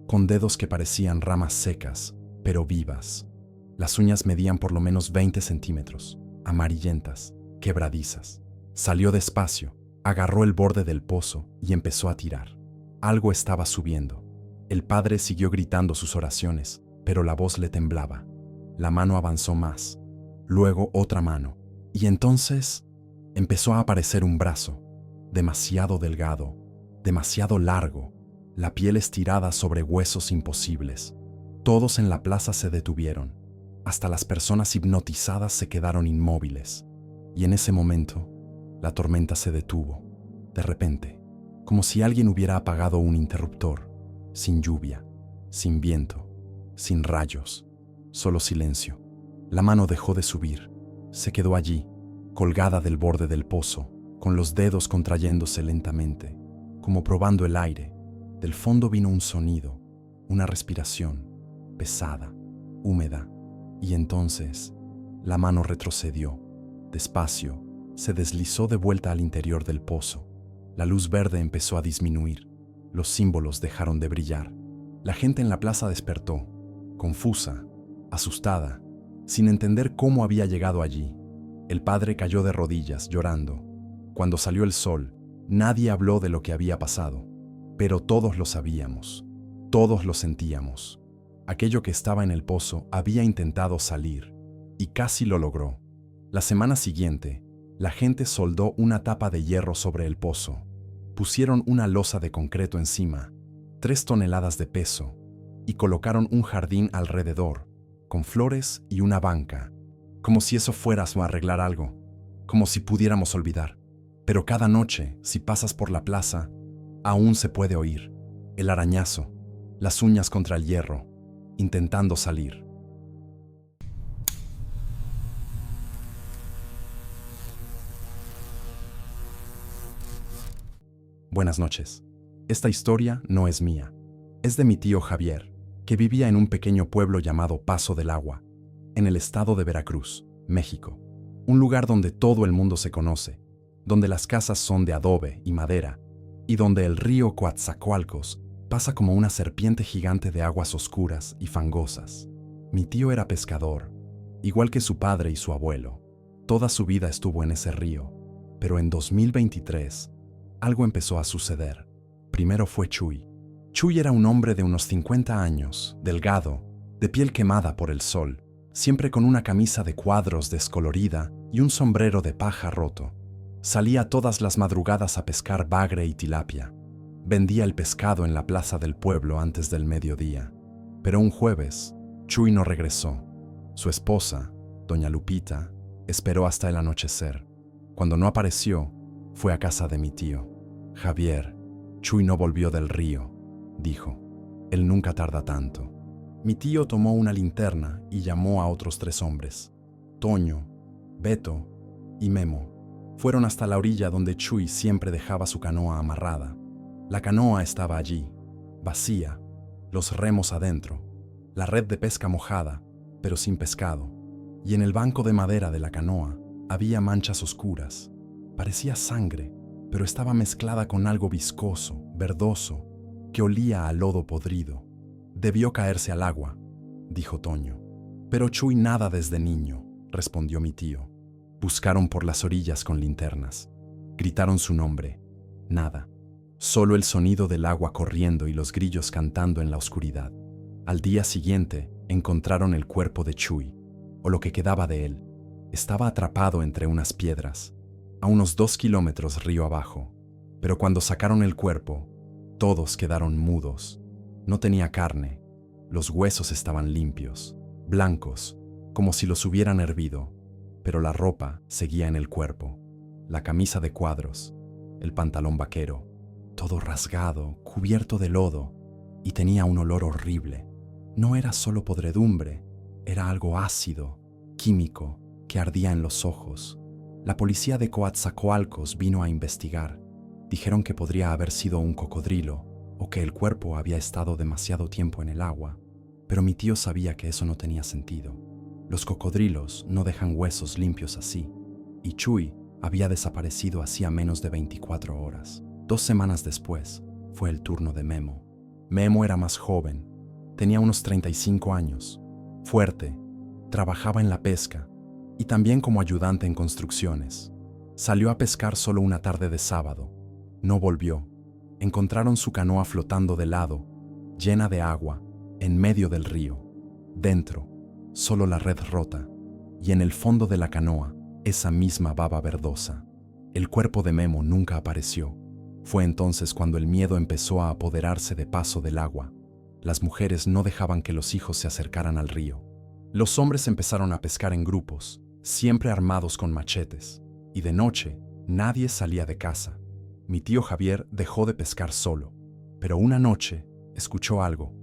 con dedos que parecían ramas secas, pero vivas. Las uñas medían por lo menos 20 centímetros, amarillentas, quebradizas. Salió despacio, agarró el borde del pozo y empezó a tirar. Algo estaba subiendo. El padre siguió gritando sus oraciones, pero la voz le temblaba. La mano avanzó más, luego otra mano, y entonces empezó a aparecer un brazo, demasiado delgado, demasiado largo, la piel estirada sobre huesos imposibles. Todos en la plaza se detuvieron, hasta las personas hipnotizadas se quedaron inmóviles, y en ese momento la tormenta se detuvo, de repente, como si alguien hubiera apagado un interruptor. Sin lluvia, sin viento, sin rayos, solo silencio. La mano dejó de subir, se quedó allí, colgada del borde del pozo, con los dedos contrayéndose lentamente, como probando el aire. Del fondo vino un sonido, una respiración, pesada, húmeda, y entonces la mano retrocedió. Despacio, se deslizó de vuelta al interior del pozo. La luz verde empezó a disminuir. Los símbolos dejaron de brillar. La gente en la plaza despertó, confusa, asustada, sin entender cómo había llegado allí. El padre cayó de rodillas, llorando. Cuando salió el sol, nadie habló de lo que había pasado, pero todos lo sabíamos, todos lo sentíamos. Aquello que estaba en el pozo había intentado salir, y casi lo logró. La semana siguiente, la gente soldó una tapa de hierro sobre el pozo. Pusieron una losa de concreto encima, 3 toneladas de peso, y colocaron un jardín alrededor, con flores y una banca, como si eso fuera a arreglar algo, como si pudiéramos olvidar. Pero cada noche, si pasas por la plaza, aún se puede oír el arañazo, las uñas contra el hierro, intentando salir. Buenas noches. Esta historia no es mía. Es de mi tío Javier, que vivía en un pequeño pueblo llamado Paso del Agua, en el estado de Veracruz, México. Un lugar donde todo el mundo se conoce, donde las casas son de adobe y madera, y donde el río Coatzacoalcos pasa como una serpiente gigante de aguas oscuras y fangosas. Mi tío era pescador, igual que su padre y su abuelo. Toda su vida estuvo en ese río, pero en 2023, algo empezó a suceder. Primero fue Chuy. Chuy era un hombre de unos 50 años, delgado, de piel quemada por el sol, siempre con una camisa de cuadros descolorida y un sombrero de paja roto. Salía todas las madrugadas a pescar bagre y tilapia. Vendía el pescado en la plaza del pueblo antes del mediodía. Pero un jueves, Chuy no regresó. Su esposa, doña Lupita, esperó hasta el anochecer. Cuando no apareció, fue a casa de mi tío. Javier, Chuy no volvió del río, dijo. Él nunca tarda tanto. Mi tío tomó una linterna y llamó a otros 3 hombres. Toño, Beto y Memo. Fueron hasta la orilla donde Chuy siempre dejaba su canoa amarrada. La canoa estaba allí, vacía, los remos adentro, la red de pesca mojada, pero sin pescado. Y en el banco de madera de la canoa había manchas oscuras. Parecía sangre, pero estaba mezclada con algo viscoso, verdoso, que olía a lodo podrido. Debió caerse al agua, dijo Toño. Pero Chuy nada desde niño, respondió mi tío. Buscaron por las orillas con linternas. Gritaron su nombre. Nada. Solo el sonido del agua corriendo y los grillos cantando en la oscuridad. Al día siguiente, encontraron el cuerpo de Chuy, o lo que quedaba de él. Estaba atrapado entre unas piedras, a unos 2 kilómetros río abajo. Pero cuando sacaron el cuerpo, todos quedaron mudos. No tenía carne. Los huesos estaban limpios, blancos, como si los hubieran hervido, pero la ropa seguía en el cuerpo. La camisa de cuadros, el pantalón vaquero, todo rasgado, cubierto de lodo, y tenía un olor horrible. No era solo podredumbre, era algo ácido, químico, que ardía en los ojos. La policía de Coatzacoalcos vino a investigar. Dijeron que podría haber sido un cocodrilo o que el cuerpo había estado demasiado tiempo en el agua, pero mi tío sabía que eso no tenía sentido. Los cocodrilos no dejan huesos limpios así, y Chuy había desaparecido hacía menos de 24 horas. 2 semanas después, fue el turno de Memo. Memo era más joven, tenía unos 35 años, fuerte, trabajaba en la pesca y también como ayudante en construcciones. Salió a pescar solo una tarde de sábado. No volvió. Encontraron su canoa flotando de lado, llena de agua, en medio del río. Dentro, solo la red rota, y en el fondo de la canoa, esa misma baba verdosa. El cuerpo de Memo nunca apareció. Fue entonces cuando el miedo empezó a apoderarse de paso del agua. Las mujeres no dejaban que los hijos se acercaran al río. Los hombres empezaron a pescar en grupos, siempre armados con machetes, y de noche nadie salía de casa. Mi tío Javier dejó de pescar solo, pero una noche escuchó algo.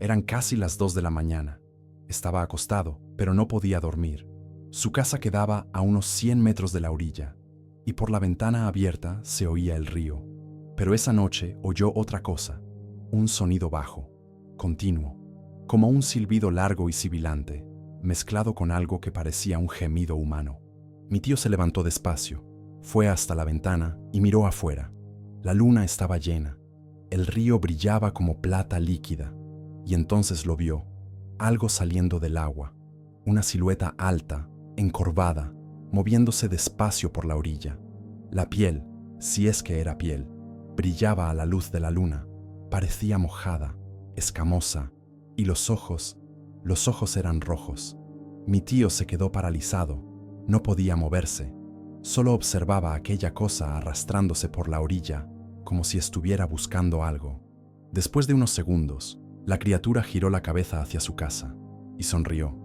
Eran casi las 2 de la mañana. Estaba acostado, pero no podía dormir. Su casa quedaba a unos 100 metros de la orilla, y por la ventana abierta se oía el río. Pero esa noche oyó otra cosa, un sonido bajo, continuo, como un silbido largo y sibilante, mezclado con algo que parecía un gemido humano. Mi tío se levantó despacio, fue hasta la ventana y miró afuera. La luna estaba llena, el río brillaba como plata líquida, y entonces lo vio, algo saliendo del agua, una silueta alta, encorvada, moviéndose despacio por la orilla. La piel, si es que era piel, brillaba a la luz de la luna, parecía mojada, escamosa, y los ojos eran rojos. Mi tío se quedó paralizado, no podía moverse, solo observaba aquella cosa arrastrándose por la orilla, como si estuviera buscando algo. Después de unos segundos, la criatura giró la cabeza hacia su casa y sonrió.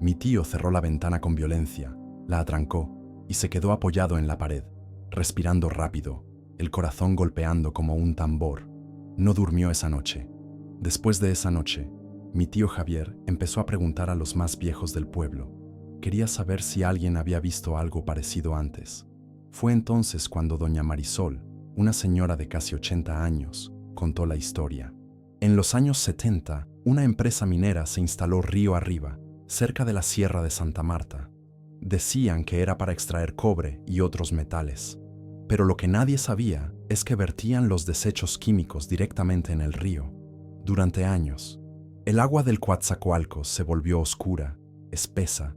Mi tío cerró la ventana con violencia, la atrancó y se quedó apoyado en la pared, respirando rápido, el corazón golpeando como un tambor. No durmió esa noche. Después de esa noche, mi tío Javier empezó a preguntar a los más viejos del pueblo. Quería saber si alguien había visto algo parecido antes. Fue entonces cuando doña Marisol, una señora de casi 80 años, contó la historia. En los años 70, una empresa minera se instaló río arriba, cerca de la Sierra de Santa Marta. Decían que era para extraer cobre y otros metales. Pero lo que nadie sabía es que vertían los desechos químicos directamente en el río. Durante años, el agua del Coatzacoalcos se volvió oscura, espesa,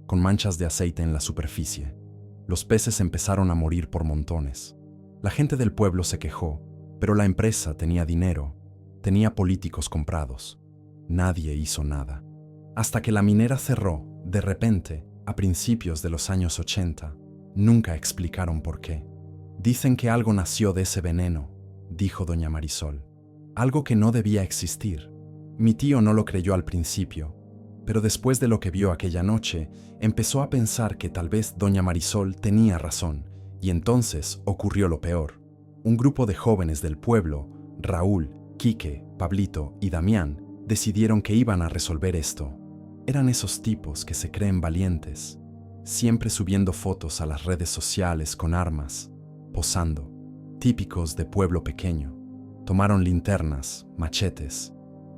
con manchas de aceite en la superficie. Los peces empezaron a morir por montones. La gente del pueblo se quejó, pero la empresa tenía dinero, tenía políticos comprados. Nadie hizo nada. Hasta que la minera cerró, de repente, a principios de los años 80. Nunca explicaron por qué. Dicen que algo nació de ese veneno, dijo doña Marisol. Algo que no debía existir. Mi tío no lo creyó al principio, pero después de lo que vio aquella noche, empezó a pensar que tal vez doña Marisol tenía razón, y entonces ocurrió lo peor. Un grupo de jóvenes del pueblo, Raúl, Quique, Pablito y Damián, decidieron que iban a resolver esto. Eran esos tipos que se creen valientes, siempre subiendo fotos a las redes sociales con armas, posando, típicos de pueblo pequeño. Tomaron linternas, machetes,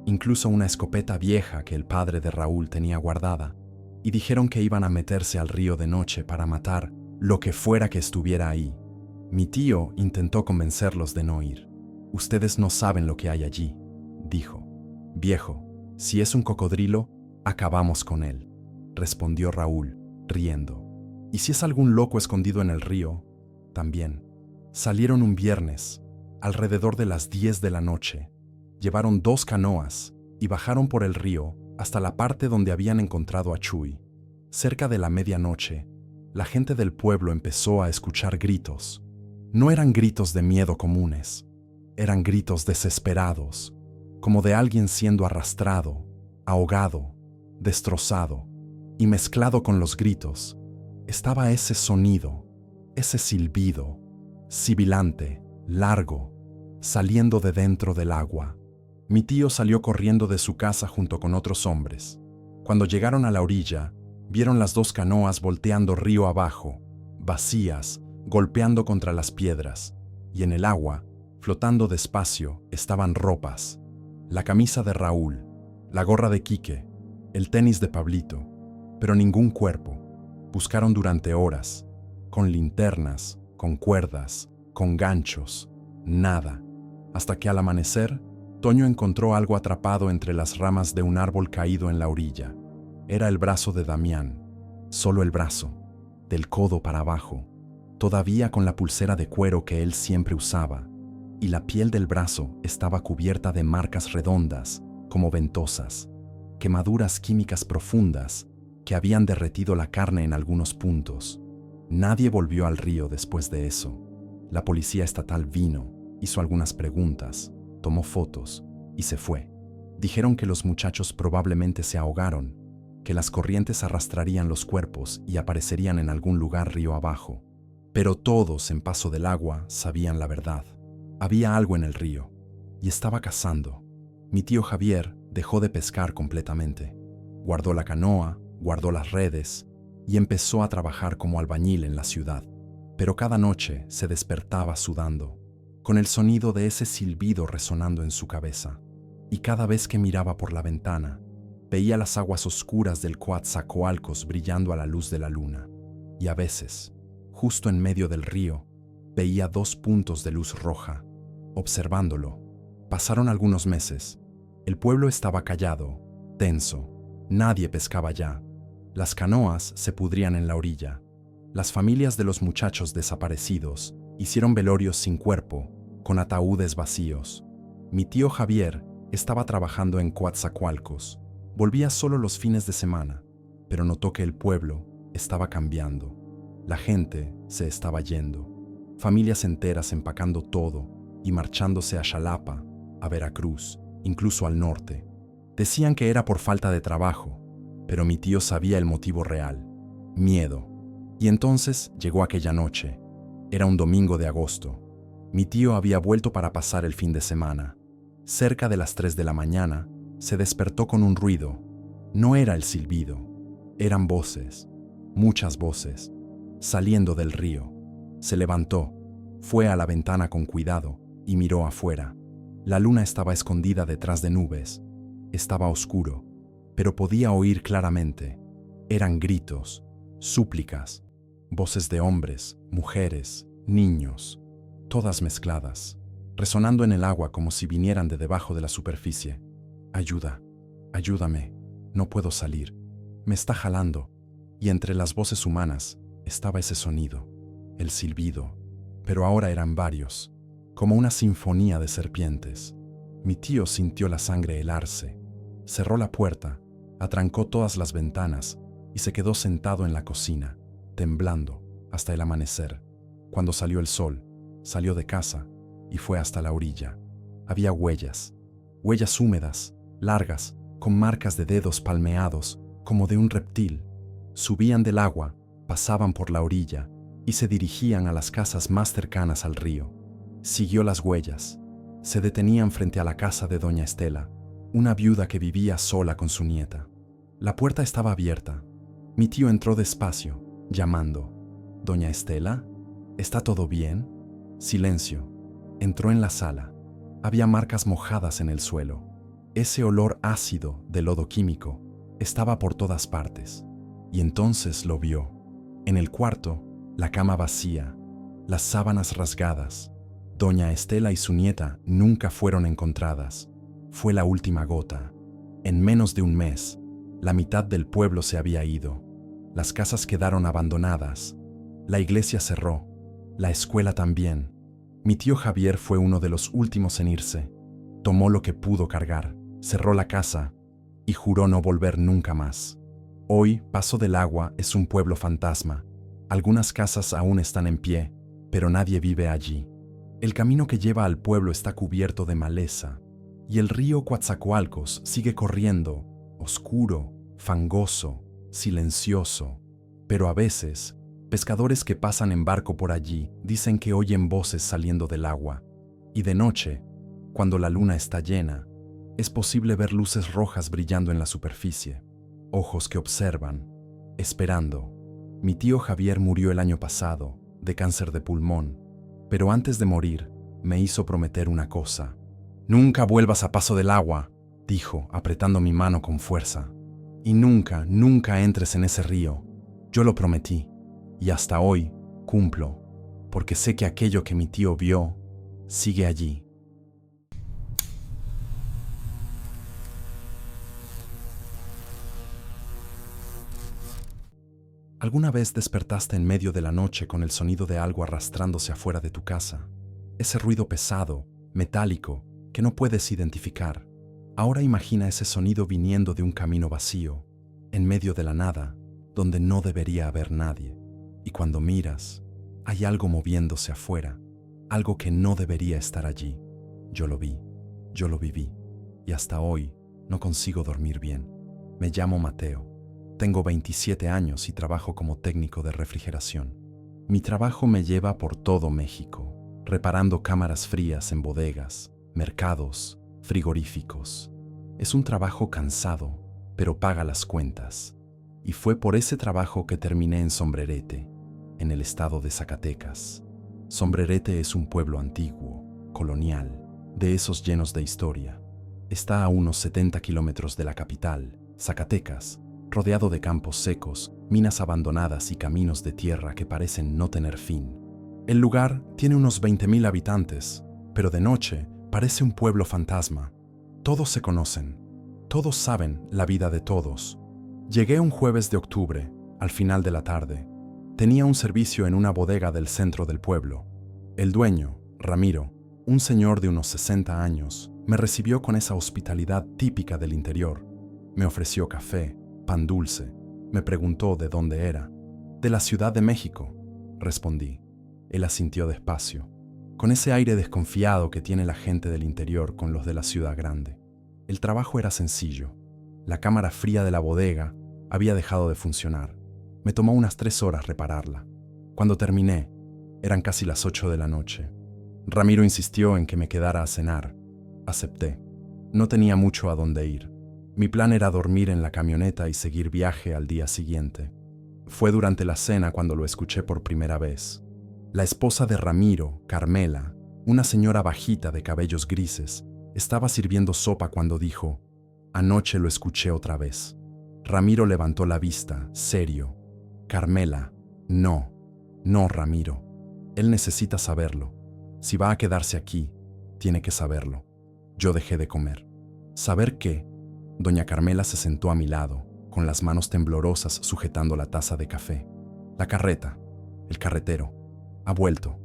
incluso una escopeta vieja que el padre de Raúl tenía guardada, y dijeron que iban a meterse al río de noche para matar lo que fuera que estuviera ahí. Mi tío intentó convencerlos de no ir. Ustedes no saben lo que hay allí, dijo. Viejo, si es un cocodrilo, acabamos con él, respondió Raúl, riendo. Y si es algún loco escondido en el río, también. Salieron un viernes, alrededor de las 10 de la noche. Llevaron 2 canoas y bajaron por el río hasta la parte donde habían encontrado a Chuy. Cerca de la medianoche, la gente del pueblo empezó a escuchar gritos. No eran gritos de miedo comunes, eran gritos desesperados, como de alguien siendo arrastrado, ahogado, destrozado, y mezclado con los gritos estaba ese sonido, ese silbido, sibilante, largo, saliendo de dentro del agua. Mi tío salió corriendo de su casa junto con otros hombres. Cuando llegaron a la orilla, vieron las 2 canoas volteando río abajo, vacías, golpeando contra las piedras, y en el agua, flotando despacio, estaban ropas. La camisa de Raúl, la gorra de Quique, el tenis de Pablito, pero ningún cuerpo. Buscaron durante horas, con linternas, con cuerdas, con ganchos, nada, hasta que al amanecer, Toño encontró algo atrapado entre las ramas de un árbol caído en la orilla. Era el brazo de Damián, solo el brazo, del codo para abajo, todavía con la pulsera de cuero que él siempre usaba, y la piel del brazo estaba cubierta de marcas redondas, como ventosas, quemaduras químicas profundas que habían derretido la carne en algunos puntos. Nadie volvió al río después de eso. La policía estatal vino, hizo algunas preguntas, tomó fotos y se fue. Dijeron que los muchachos probablemente se ahogaron, que las corrientes arrastrarían los cuerpos y aparecerían en algún lugar río abajo. Pero todos en Paso del Agua sabían la verdad. Había algo en el río y estaba cazando. Mi tío Javier dejó de pescar completamente. Guardó la canoa, guardó las redes y empezó a trabajar como albañil en la ciudad. Pero cada noche se despertaba sudando, con el sonido de ese silbido resonando en su cabeza. Y cada vez que miraba por la ventana, veía las aguas oscuras del Coatzacoalcos brillando a la luz de la luna. Y a veces, justo en medio del río, veía 2 puntos de luz roja. Observándolo, pasaron algunos meses. El pueblo estaba callado, tenso. Nadie pescaba ya. Las canoas se pudrían en la orilla. Las familias de los muchachos desaparecidos hicieron velorios sin cuerpo, con ataúdes vacíos. Mi tío Javier estaba trabajando en Coatzacoalcos. Volvía solo los fines de semana, pero notó que el pueblo estaba cambiando. La gente se estaba yendo. Familias enteras empacando todo y marchándose a Xalapa, a Veracruz, incluso al norte. Decían que era por falta de trabajo, pero mi tío sabía el motivo real: miedo. Y entonces llegó aquella noche. Era un domingo de agosto. Mi tío había vuelto para pasar el fin de semana. Cerca de las 3 de la mañana, se despertó con un ruido. No era el silbido, eran voces, muchas voces, saliendo del río. Se levantó, fue a la ventana con cuidado y miró afuera. La luna estaba escondida detrás de nubes. Estaba oscuro, pero podía oír claramente. Eran gritos, súplicas, voces de hombres, mujeres, niños, todas mezcladas, resonando en el agua como si vinieran de debajo de la superficie. Ayuda, ayúdame, no puedo salir, me está jalando. Y entre las voces humanas estaba ese sonido, el silbido, pero ahora eran varios, como una sinfonía de serpientes. Mi tío sintió la sangre helarse, cerró la puerta, atrancó todas las ventanas y se quedó sentado en la cocina, temblando hasta el amanecer. Cuando salió el sol, salió de casa y fue hasta la orilla. Había huellas húmedas, largas, con marcas de dedos palmeados, como de un reptil. Subían del agua, pasaban por la orilla y se dirigían a las casas más cercanas al río. Siguió las huellas. Se detenían frente a la casa de doña Estela, una viuda que vivía sola con su nieta. La puerta estaba abierta. Mi tío entró despacio, llamando. «¿Doña Estela? ¿Está todo bien?» Silencio. Entró en la sala. Había marcas mojadas en el suelo. Ese olor ácido de lodo químico estaba por todas partes. Y entonces lo vio. En el cuarto, la cama vacía, las sábanas rasgadas. Doña Estela y su nieta nunca fueron encontradas. Fue la última gota. En menos de un mes, la mitad del pueblo se había ido. Las casas quedaron abandonadas. La iglesia cerró. La escuela también. Mi tío Javier fue uno de los últimos en irse. Tomó lo que pudo cargar, cerró la casa y juró no volver nunca más. Hoy, Paso del Agua es un pueblo fantasma. Algunas casas aún están en pie, pero nadie vive allí. El camino que lleva al pueblo está cubierto de maleza y el río Coatzacoalcos sigue corriendo, oscuro, fangoso, silencioso. Pero a veces, pescadores que pasan en barco por allí dicen que oyen voces saliendo del agua. Y de noche, cuando la luna está llena, es posible ver luces rojas brillando en la superficie. Ojos que observan, esperando. Mi tío Javier murió el año pasado, de cáncer de pulmón, pero antes de morir, me hizo prometer una cosa. «Nunca vuelvas a Paso del Agua», dijo, apretando mi mano con fuerza. «Y nunca, nunca entres en ese río. Yo lo prometí, y hasta hoy cumplo, porque sé que aquello que mi tío vio sigue allí». ¿Alguna vez despertaste en medio de la noche con el sonido de algo arrastrándose afuera de tu casa? Ese ruido pesado, metálico, que no puedes identificar. Ahora imagina ese sonido viniendo de un camino vacío, en medio de la nada, donde no debería haber nadie. Y cuando miras, hay algo moviéndose afuera, algo que no debería estar allí. Yo lo vi, yo lo viví, y hasta hoy no consigo dormir bien. Me llamo Mateo. Tengo 27 años y trabajo como técnico de refrigeración. Mi trabajo me lleva por todo México, reparando cámaras frías en bodegas, mercados, frigoríficos. Es un trabajo cansado, pero paga las cuentas. Y fue por ese trabajo que terminé en Sombrerete, en el estado de Zacatecas. Sombrerete es un pueblo antiguo, colonial, de esos llenos de historia. Está a unos 70 kilómetros de la capital, Zacatecas, rodeado de campos secos, minas abandonadas y caminos de tierra que parecen no tener fin. El lugar tiene unos 20,000 habitantes, pero de noche parece un pueblo fantasma. Todos se conocen, todos saben la vida de todos. Llegué un jueves de octubre, al final de la tarde. Tenía un servicio en una bodega del centro del pueblo. El dueño, Ramiro, un señor de unos 60 años, me recibió con esa hospitalidad típica del interior. Me ofreció café, pan dulce. Me preguntó de dónde era. «De la Ciudad de México», respondí. Él asintió despacio, con ese aire desconfiado que tiene la gente del interior con los de la ciudad grande. El trabajo era sencillo. La cámara fría de la bodega había dejado de funcionar. Me tomó unas 3 horas repararla. Cuando terminé, eran casi las 8 de la noche. Ramiro insistió en que me quedara a cenar. Acepté. No tenía mucho a dónde ir. Mi plan era dormir en la camioneta y seguir viaje al día siguiente. Fue durante la cena cuando lo escuché por primera vez. La esposa de Ramiro, Carmela, una señora bajita de cabellos grises, estaba sirviendo sopa cuando dijo: «Anoche lo escuché otra vez». Ramiro levantó la vista, serio. «Carmela, no, no, Ramiro. Él necesita saberlo. Si va a quedarse aquí, tiene que saberlo». Yo dejé de comer. ¿Saber qué? Doña Carmela se sentó a mi lado, con las manos temblorosas sujetando la taza de café. «La carreta, el carretero, ha vuelto».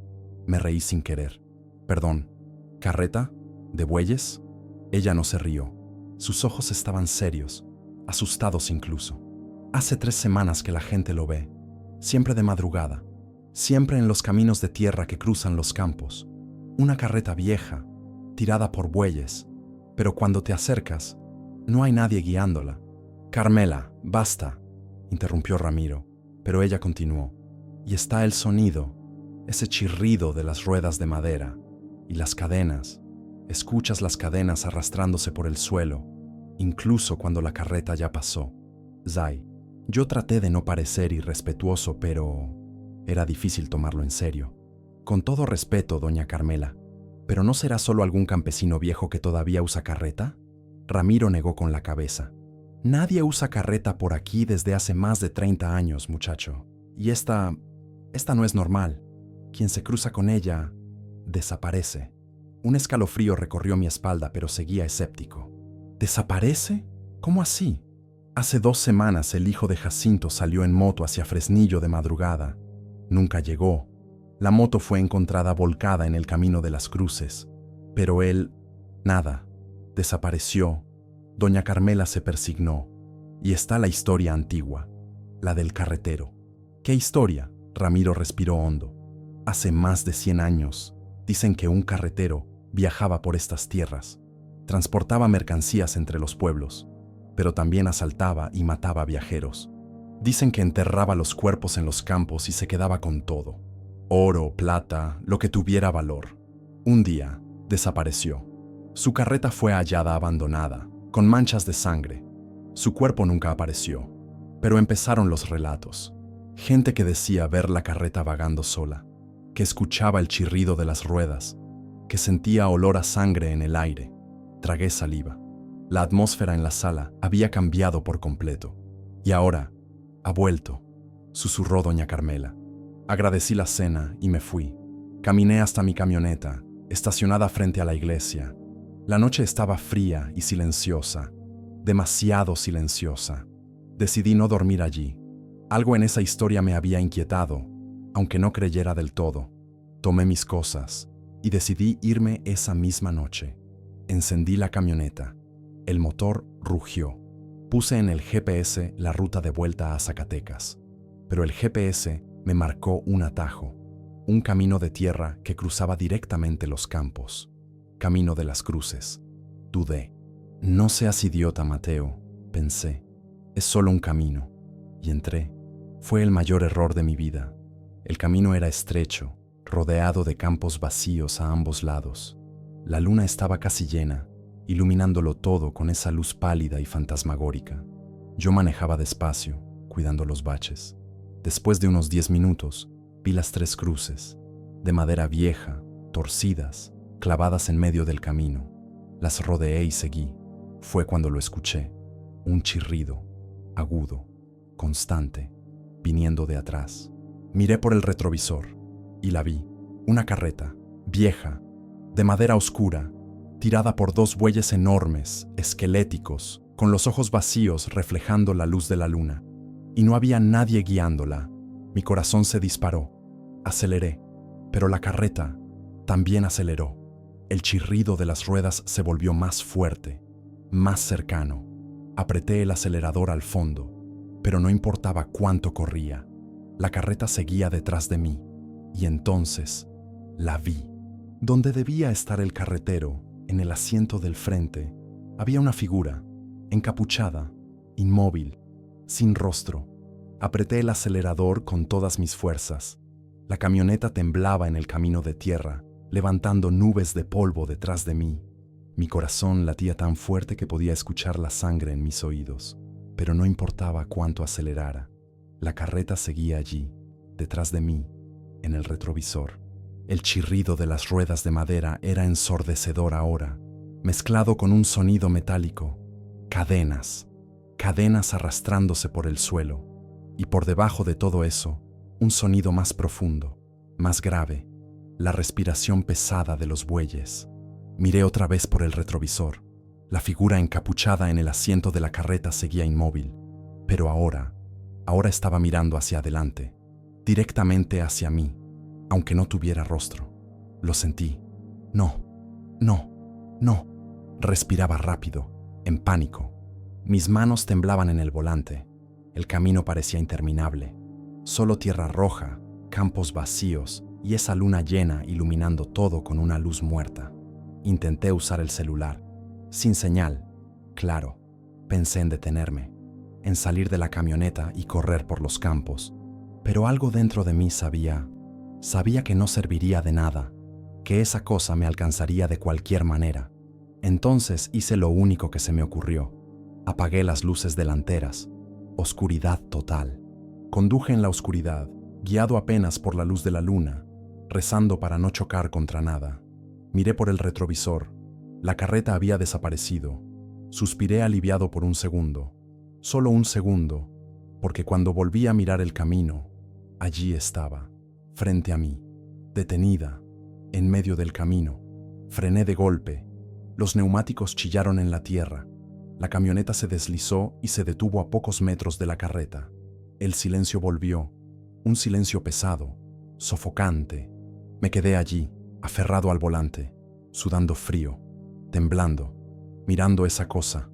Me reí sin querer. «Perdón, ¿carreta? ¿De bueyes?» Ella no se rió. Sus ojos estaban serios, asustados incluso. «Hace 3 semanas que la gente lo ve, siempre de madrugada, siempre en los caminos de tierra que cruzan los campos. Una carreta vieja, tirada por bueyes, pero cuando te acercas, no hay nadie guiándola». «Carmela, basta», interrumpió Ramiro, pero ella continuó. «Y está el sonido, ese chirrido de las ruedas de madera, y las cadenas. Escuchas las cadenas arrastrándose por el suelo, incluso cuando la carreta ya pasó». Zay, yo traté de no parecer irrespetuoso, pero era difícil tomarlo en serio. «Con todo respeto, doña Carmela, ¿pero no será solo algún campesino viejo que todavía usa carreta?» Ramiro negó con la cabeza. «Nadie usa carreta por aquí desde hace más de 30 años, muchacho. Y esta no es normal. Quien se cruza con ella, desaparece». Un escalofrío recorrió mi espalda, pero seguía escéptico. «¿Desaparece? ¿Cómo así?» Hace 2 semanas el hijo de Jacinto salió en moto hacia Fresnillo de madrugada. Nunca llegó. La moto fue encontrada volcada en el camino de las Cruces. Pero él, nada, desapareció. Doña Carmela se persignó. Y está la historia antigua, la del carretero. ¿Qué historia? Ramiro respiró hondo. Hace más de 100 años, dicen que un carretero viajaba por estas tierras. Transportaba mercancías entre los pueblos, pero también asaltaba y mataba viajeros. Dicen que enterraba los cuerpos en los campos y se quedaba con todo. Oro, plata, lo que tuviera valor. Un día, desapareció. Su carreta fue hallada abandonada, con manchas de sangre. Su cuerpo nunca apareció, pero empezaron los relatos. Gente que decía ver la carreta vagando sola, que escuchaba el chirrido de las ruedas, que sentía olor a sangre en el aire. Tragué saliva. La atmósfera en la sala había cambiado por completo. Y ahora, ha vuelto, susurró doña Carmela. Agradecí la cena y me fui. Caminé hasta mi camioneta, estacionada frente a la iglesia. La noche estaba fría y silenciosa, demasiado silenciosa. Decidí no dormir allí. Algo en esa historia me había inquietado, aunque no creyera del todo. Tomé mis cosas y decidí irme esa misma noche. Encendí la camioneta. El motor rugió. Puse en el GPS la ruta de vuelta a Zacatecas, pero el GPS me marcó un atajo, un camino de tierra que cruzaba directamente los campos. Camino de las Cruces. Dudé. No seas idiota, Mateo, pensé. Es solo un camino. Y entré. Fue el mayor error de mi vida. El camino era estrecho, rodeado de campos vacíos a ambos lados. La luna estaba casi llena, iluminándolo todo con esa luz pálida y fantasmagórica. Yo manejaba despacio, cuidando los baches. Después de unos 10 minutos, vi las 3 cruces, de madera vieja, torcidas, clavadas en medio del camino. Las rodeé y seguí. Fue cuando lo escuché, un chirrido, agudo, constante, viniendo de atrás. Miré por el retrovisor y la vi, una carreta, vieja, de madera oscura, tirada por 2 bueyes enormes, esqueléticos, con los ojos vacíos reflejando la luz de la luna. Y no había nadie guiándola. Mi corazón se disparó. Aceleré, pero la carreta también aceleró. El chirrido de las ruedas se volvió más fuerte, más cercano. Apreté el acelerador al fondo, pero no importaba cuánto corría. La carreta seguía detrás de mí, y entonces la vi. Donde debía estar el carretero, en el asiento del frente, había una figura, encapuchada, inmóvil, sin rostro. Apreté el acelerador con todas mis fuerzas. La camioneta temblaba en el camino de tierra, levantando nubes de polvo detrás de mí. Mi corazón latía tan fuerte que podía escuchar la sangre en mis oídos, pero no importaba cuánto acelerara. La carreta seguía allí, detrás de mí, en el retrovisor. El chirrido de las ruedas de madera era ensordecedor ahora, mezclado con un sonido metálico. Cadenas, cadenas arrastrándose por el suelo. Y por debajo de todo eso, un sonido más profundo, más grave, la respiración pesada de los bueyes. Miré otra vez por el retrovisor. La figura encapuchada en el asiento de la carreta seguía inmóvil, pero ahora estaba mirando hacia adelante, directamente hacia mí, aunque no tuviera rostro. Lo sentí. No, no, no. Respiraba rápido, en pánico. Mis manos temblaban en el volante. El camino parecía interminable. Solo tierra roja, campos vacíos y esa luna llena iluminando todo con una luz muerta. Intenté usar el celular. Sin señal. Claro, pensé en detenerme, en salir de la camioneta y correr por los campos. Pero algo dentro de mí sabía que no serviría de nada, que esa cosa me alcanzaría de cualquier manera. Entonces hice lo único que se me ocurrió. Apagué las luces delanteras. Oscuridad total. Conduje en la oscuridad, guiado apenas por la luz de la luna, rezando para no chocar contra nada. Miré por el retrovisor. La carreta había desaparecido. Suspiré aliviado por un segundo. Solo un segundo, porque cuando volví a mirar el camino, allí estaba, frente a mí, detenida, en medio del camino. Frené de golpe. Los neumáticos chillaron en la tierra. La camioneta se deslizó y se detuvo a pocos metros de la carreta. El silencio volvió, un silencio pesado, sofocante. Me quedé allí, aferrado al volante, sudando frío, temblando, mirando esa cosa.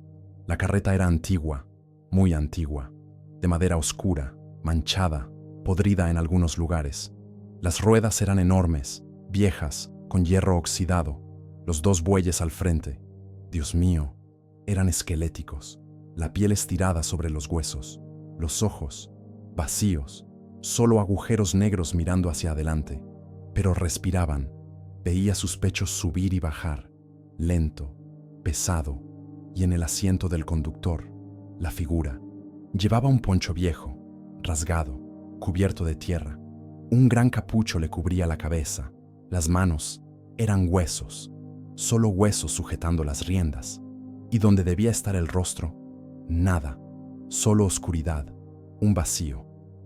La carreta era antigua, muy antigua, de madera oscura, manchada, podrida en algunos lugares. Las ruedas eran enormes, viejas, con hierro oxidado. Los dos bueyes al frente. Dios mío, eran esqueléticos, la piel estirada sobre los huesos, los ojos, vacíos, solo agujeros negros mirando hacia adelante, pero respiraban. Veía sus pechos subir y bajar, lento, pesado, y en el asiento del conductor, la figura. Llevaba un poncho viejo, rasgado, cubierto de tierra. Un gran capucho le cubría la cabeza. Las manos eran huesos, solo huesos sujetando las riendas. Y donde debía estar el rostro, nada, solo oscuridad, un vacío,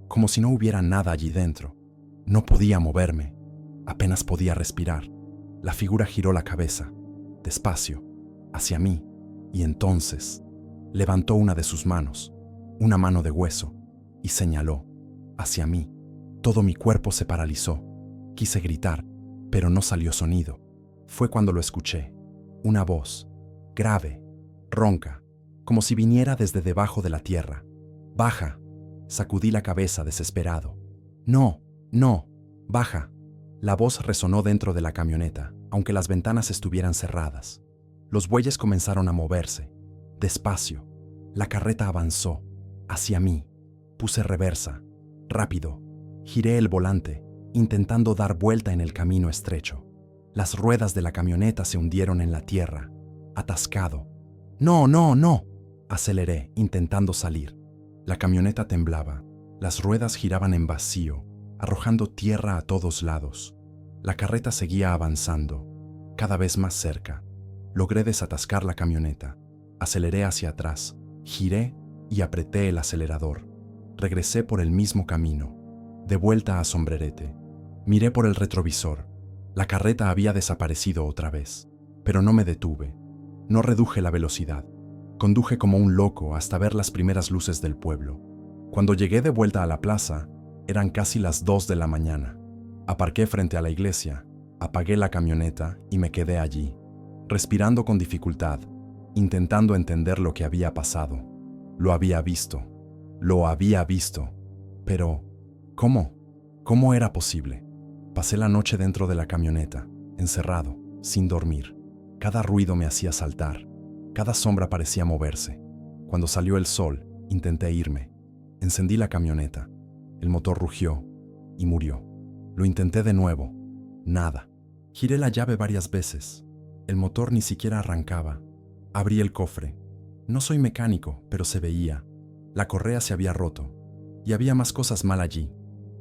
como si no hubiera nada allí dentro. No podía moverme, apenas podía respirar. La figura giró la cabeza, despacio, hacia mí, y entonces levantó una de sus manos, una mano de hueso, y señaló, hacia mí. Todo mi cuerpo se paralizó. Quise gritar, pero no salió sonido. Fue cuando lo escuché, una voz, grave, ronca, como si viniera desde debajo de la tierra. «Baja», sacudí la cabeza desesperado. «No, no, baja». La voz resonó dentro de la camioneta, aunque las ventanas estuvieran cerradas. Los bueyes comenzaron a moverse, despacio. La carreta avanzó, hacia mí. Puse reversa, rápido. Giré el volante, intentando dar vuelta en el camino estrecho. Las ruedas de la camioneta se hundieron en la tierra, atascado. «No, no, no», aceleré, intentando salir. La camioneta temblaba, las ruedas giraban en vacío, arrojando tierra a todos lados. La carreta seguía avanzando, cada vez más cerca. Logré desatascar la camioneta, aceleré hacia atrás, giré y apreté el acelerador. Regresé por el mismo camino, de vuelta a Sombrerete. Miré por el retrovisor. La carreta había desaparecido otra vez, pero no me detuve. No reduje la velocidad. Conduje como un loco hasta ver las primeras luces del pueblo. Cuando llegué de vuelta a la plaza, eran casi las 2 de la mañana. Aparqué frente a la iglesia, apagué la camioneta y me quedé allí, respirando con dificultad, intentando entender lo que había pasado. Lo había visto, pero ¿cómo? ¿Cómo era posible? Pasé la noche dentro de la camioneta, encerrado, sin dormir. Cada ruido me hacía saltar, cada sombra parecía moverse. Cuando salió el sol, intenté irme. Encendí la camioneta. El motor rugió y murió. Lo intenté de nuevo. Nada. Giré la llave varias veces. El motor ni siquiera arrancaba. Abrí el cofre. No soy mecánico, pero se veía. La correa se había roto. Y había más cosas mal allí.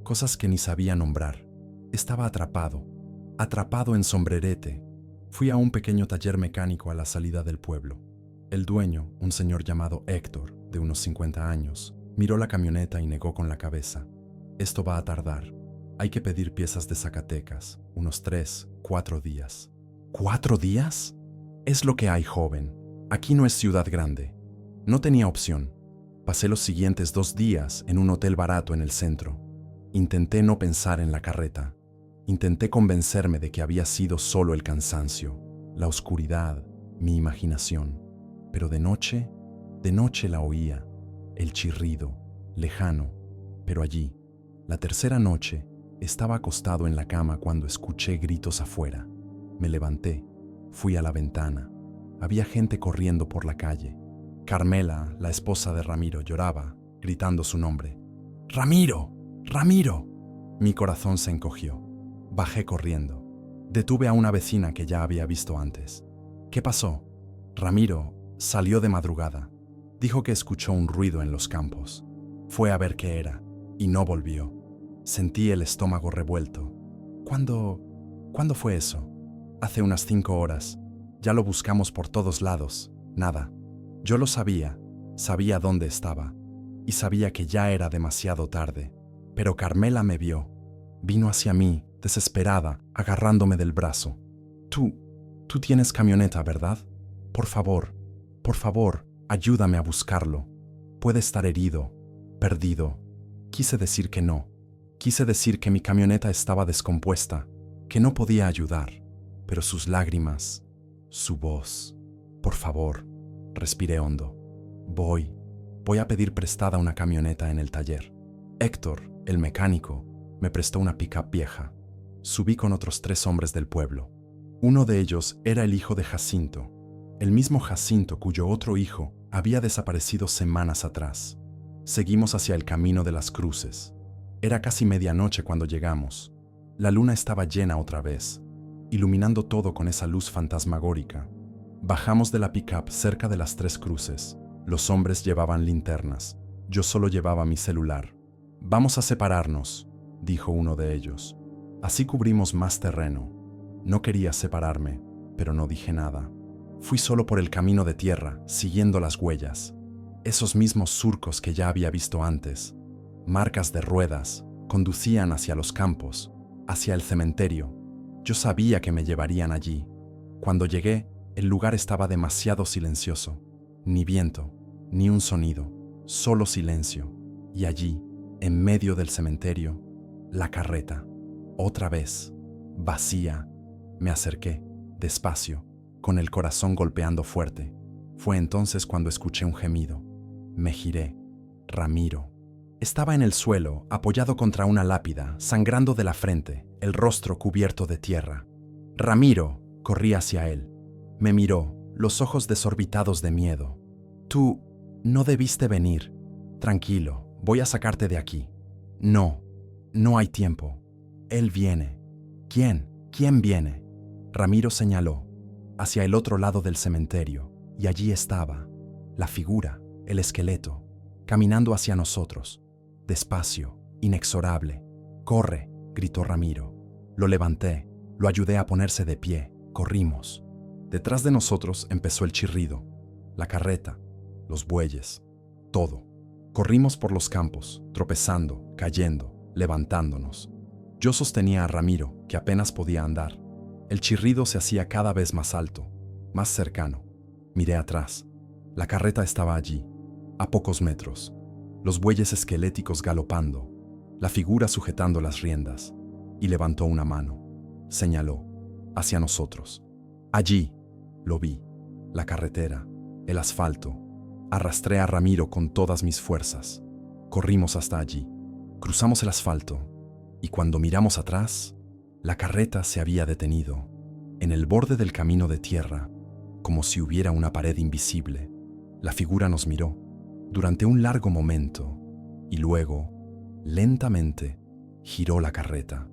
Cosas que ni sabía nombrar. Estaba atrapado en Sombrerete. Fui a un pequeño taller mecánico a la salida del pueblo. El dueño, un señor llamado Héctor, de unos 50 años, miró la camioneta y negó con la cabeza. «Esto va a tardar. Hay que pedir piezas de Zacatecas, unos 3, 4 días». ¿4 días? Es lo que hay, joven. Aquí no es ciudad grande. No tenía opción. Pasé los siguientes 2 días en un hotel barato en el centro. Intenté no pensar en la carreta. Intenté convencerme de que había sido solo el cansancio, la oscuridad, mi imaginación. Pero de noche la oía, el chirrido, lejano, pero allí. La tercera noche, estaba acostado en la cama cuando escuché gritos afuera. Me levanté, fui a la ventana. Había gente corriendo por la calle. Carmela, la esposa de Ramiro, lloraba, gritando su nombre. «¡Ramiro! ¡Ramiro!». Mi corazón se encogió. Bajé corriendo. Detuve a una vecina que ya había visto antes. «¿Qué pasó?». «Ramiro salió de madrugada. Dijo que escuchó un ruido en los campos. Fue a ver qué era y no volvió». Sentí el estómago revuelto. ¿Cuándo fue eso? «Hace unas 5 horas. Ya lo buscamos por todos lados. Nada». Yo lo sabía dónde estaba y sabía que ya era demasiado tarde. Pero Carmela me vio. Vino hacia mí, desesperada, agarrándome del brazo. Tú tienes camioneta, ¿verdad? Por favor, Ayúdame a buscarlo. Puede estar herido, perdido. Quise decir que no. Quise decir que mi camioneta estaba descompuesta, que no podía ayudar, pero sus lágrimas, su voz. Por favor, respiré hondo. Voy a pedir prestada una camioneta en el taller. Héctor, el mecánico, me prestó una pick-up vieja. Subí con otros 3 hombres del pueblo. Uno de ellos era el hijo de Jacinto, el mismo Jacinto cuyo otro hijo había desaparecido semanas atrás. Seguimos hacia el camino de las cruces. Era casi medianoche cuando llegamos. La luna estaba llena otra vez, iluminando todo con esa luz fantasmagórica. Bajamos de la pick-up cerca de las 3 cruces. Los hombres llevaban linternas. Yo solo llevaba mi celular. «Vamos a separarnos», dijo uno de ellos. Así cubrimos más terreno. No quería separarme, pero no dije nada. Fui solo por el camino de tierra, siguiendo las huellas. Esos mismos surcos que ya había visto antes, marcas de ruedas, conducían hacia los campos, hacia el cementerio. Yo sabía que me llevarían allí. Cuando llegué, el lugar estaba demasiado silencioso. Ni viento, ni un sonido, solo silencio. Y allí, en medio del cementerio, la carreta, otra vez, vacía. Me acerqué, despacio, con el corazón golpeando fuerte. Fue entonces cuando escuché un gemido. Me giré. Ramiro. Estaba en el suelo, apoyado contra una lápida, sangrando de la frente, el rostro cubierto de tierra. Ramiro, corrí hacia él. Me miró, los ojos desorbitados de miedo. «Tú no debiste venir. Tranquilo, voy a sacarte de aquí». «No, no hay tiempo. Él viene». «¿Quién? ¿Quién viene?» Ramiro señaló, hacia el otro lado del cementerio, y allí estaba, la figura, el esqueleto, caminando hacia nosotros, despacio, inexorable. «Corre», gritó Ramiro. Lo levanté, lo ayudé a ponerse de pie, corrimos. Detrás de nosotros empezó el chirrido, la carreta, los bueyes, todo. Corrimos por los campos, tropezando, cayendo, levantándonos. Yo sostenía a Ramiro, que apenas podía andar. El chirrido se hacía cada vez más alto, más cercano. Miré atrás. La carreta estaba allí, a pocos metros. Los bueyes esqueléticos galopando, la figura sujetando las riendas, y levantó una mano. Señaló, hacia nosotros. Allí, lo vi, la carretera, el asfalto. Arrastré a Ramiro con todas mis fuerzas. Corrimos hasta allí. Cruzamos el asfalto, y cuando miramos atrás, la carreta se había detenido, en el borde del camino de tierra, como si hubiera una pared invisible. La figura nos miró durante un largo momento, y luego, lentamente, giró la carreta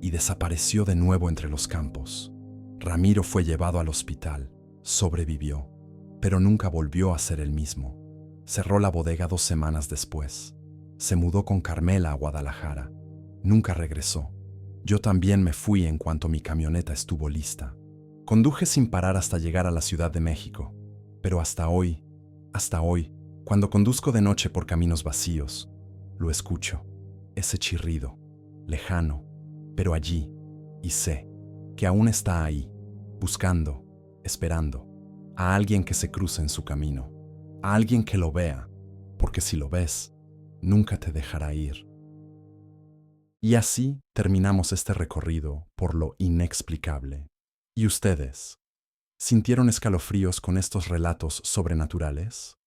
y desapareció de nuevo entre los campos. Ramiro fue llevado al hospital, sobrevivió, pero nunca volvió a ser el mismo. Cerró la bodega 2 semanas después. Se mudó con Carmela a Guadalajara. Nunca regresó. Yo también me fui en cuanto mi camioneta estuvo lista. Conduje sin parar hasta llegar a la Ciudad de México. Pero hasta hoy, cuando conduzco de noche por caminos vacíos, lo escucho, ese chirrido, lejano, pero allí, y sé que aún está ahí, buscando, esperando, a alguien que se cruce en su camino, a alguien que lo vea, porque si lo ves, nunca te dejará ir. Y así terminamos este recorrido por lo inexplicable. ¿Y ustedes? ¿Sintieron escalofríos con estos relatos sobrenaturales?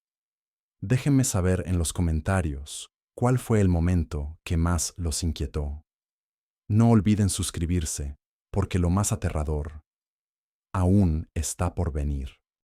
Déjenme saber en los comentarios cuál fue el momento que más los inquietó. No olviden suscribirse, porque lo más aterrador aún está por venir.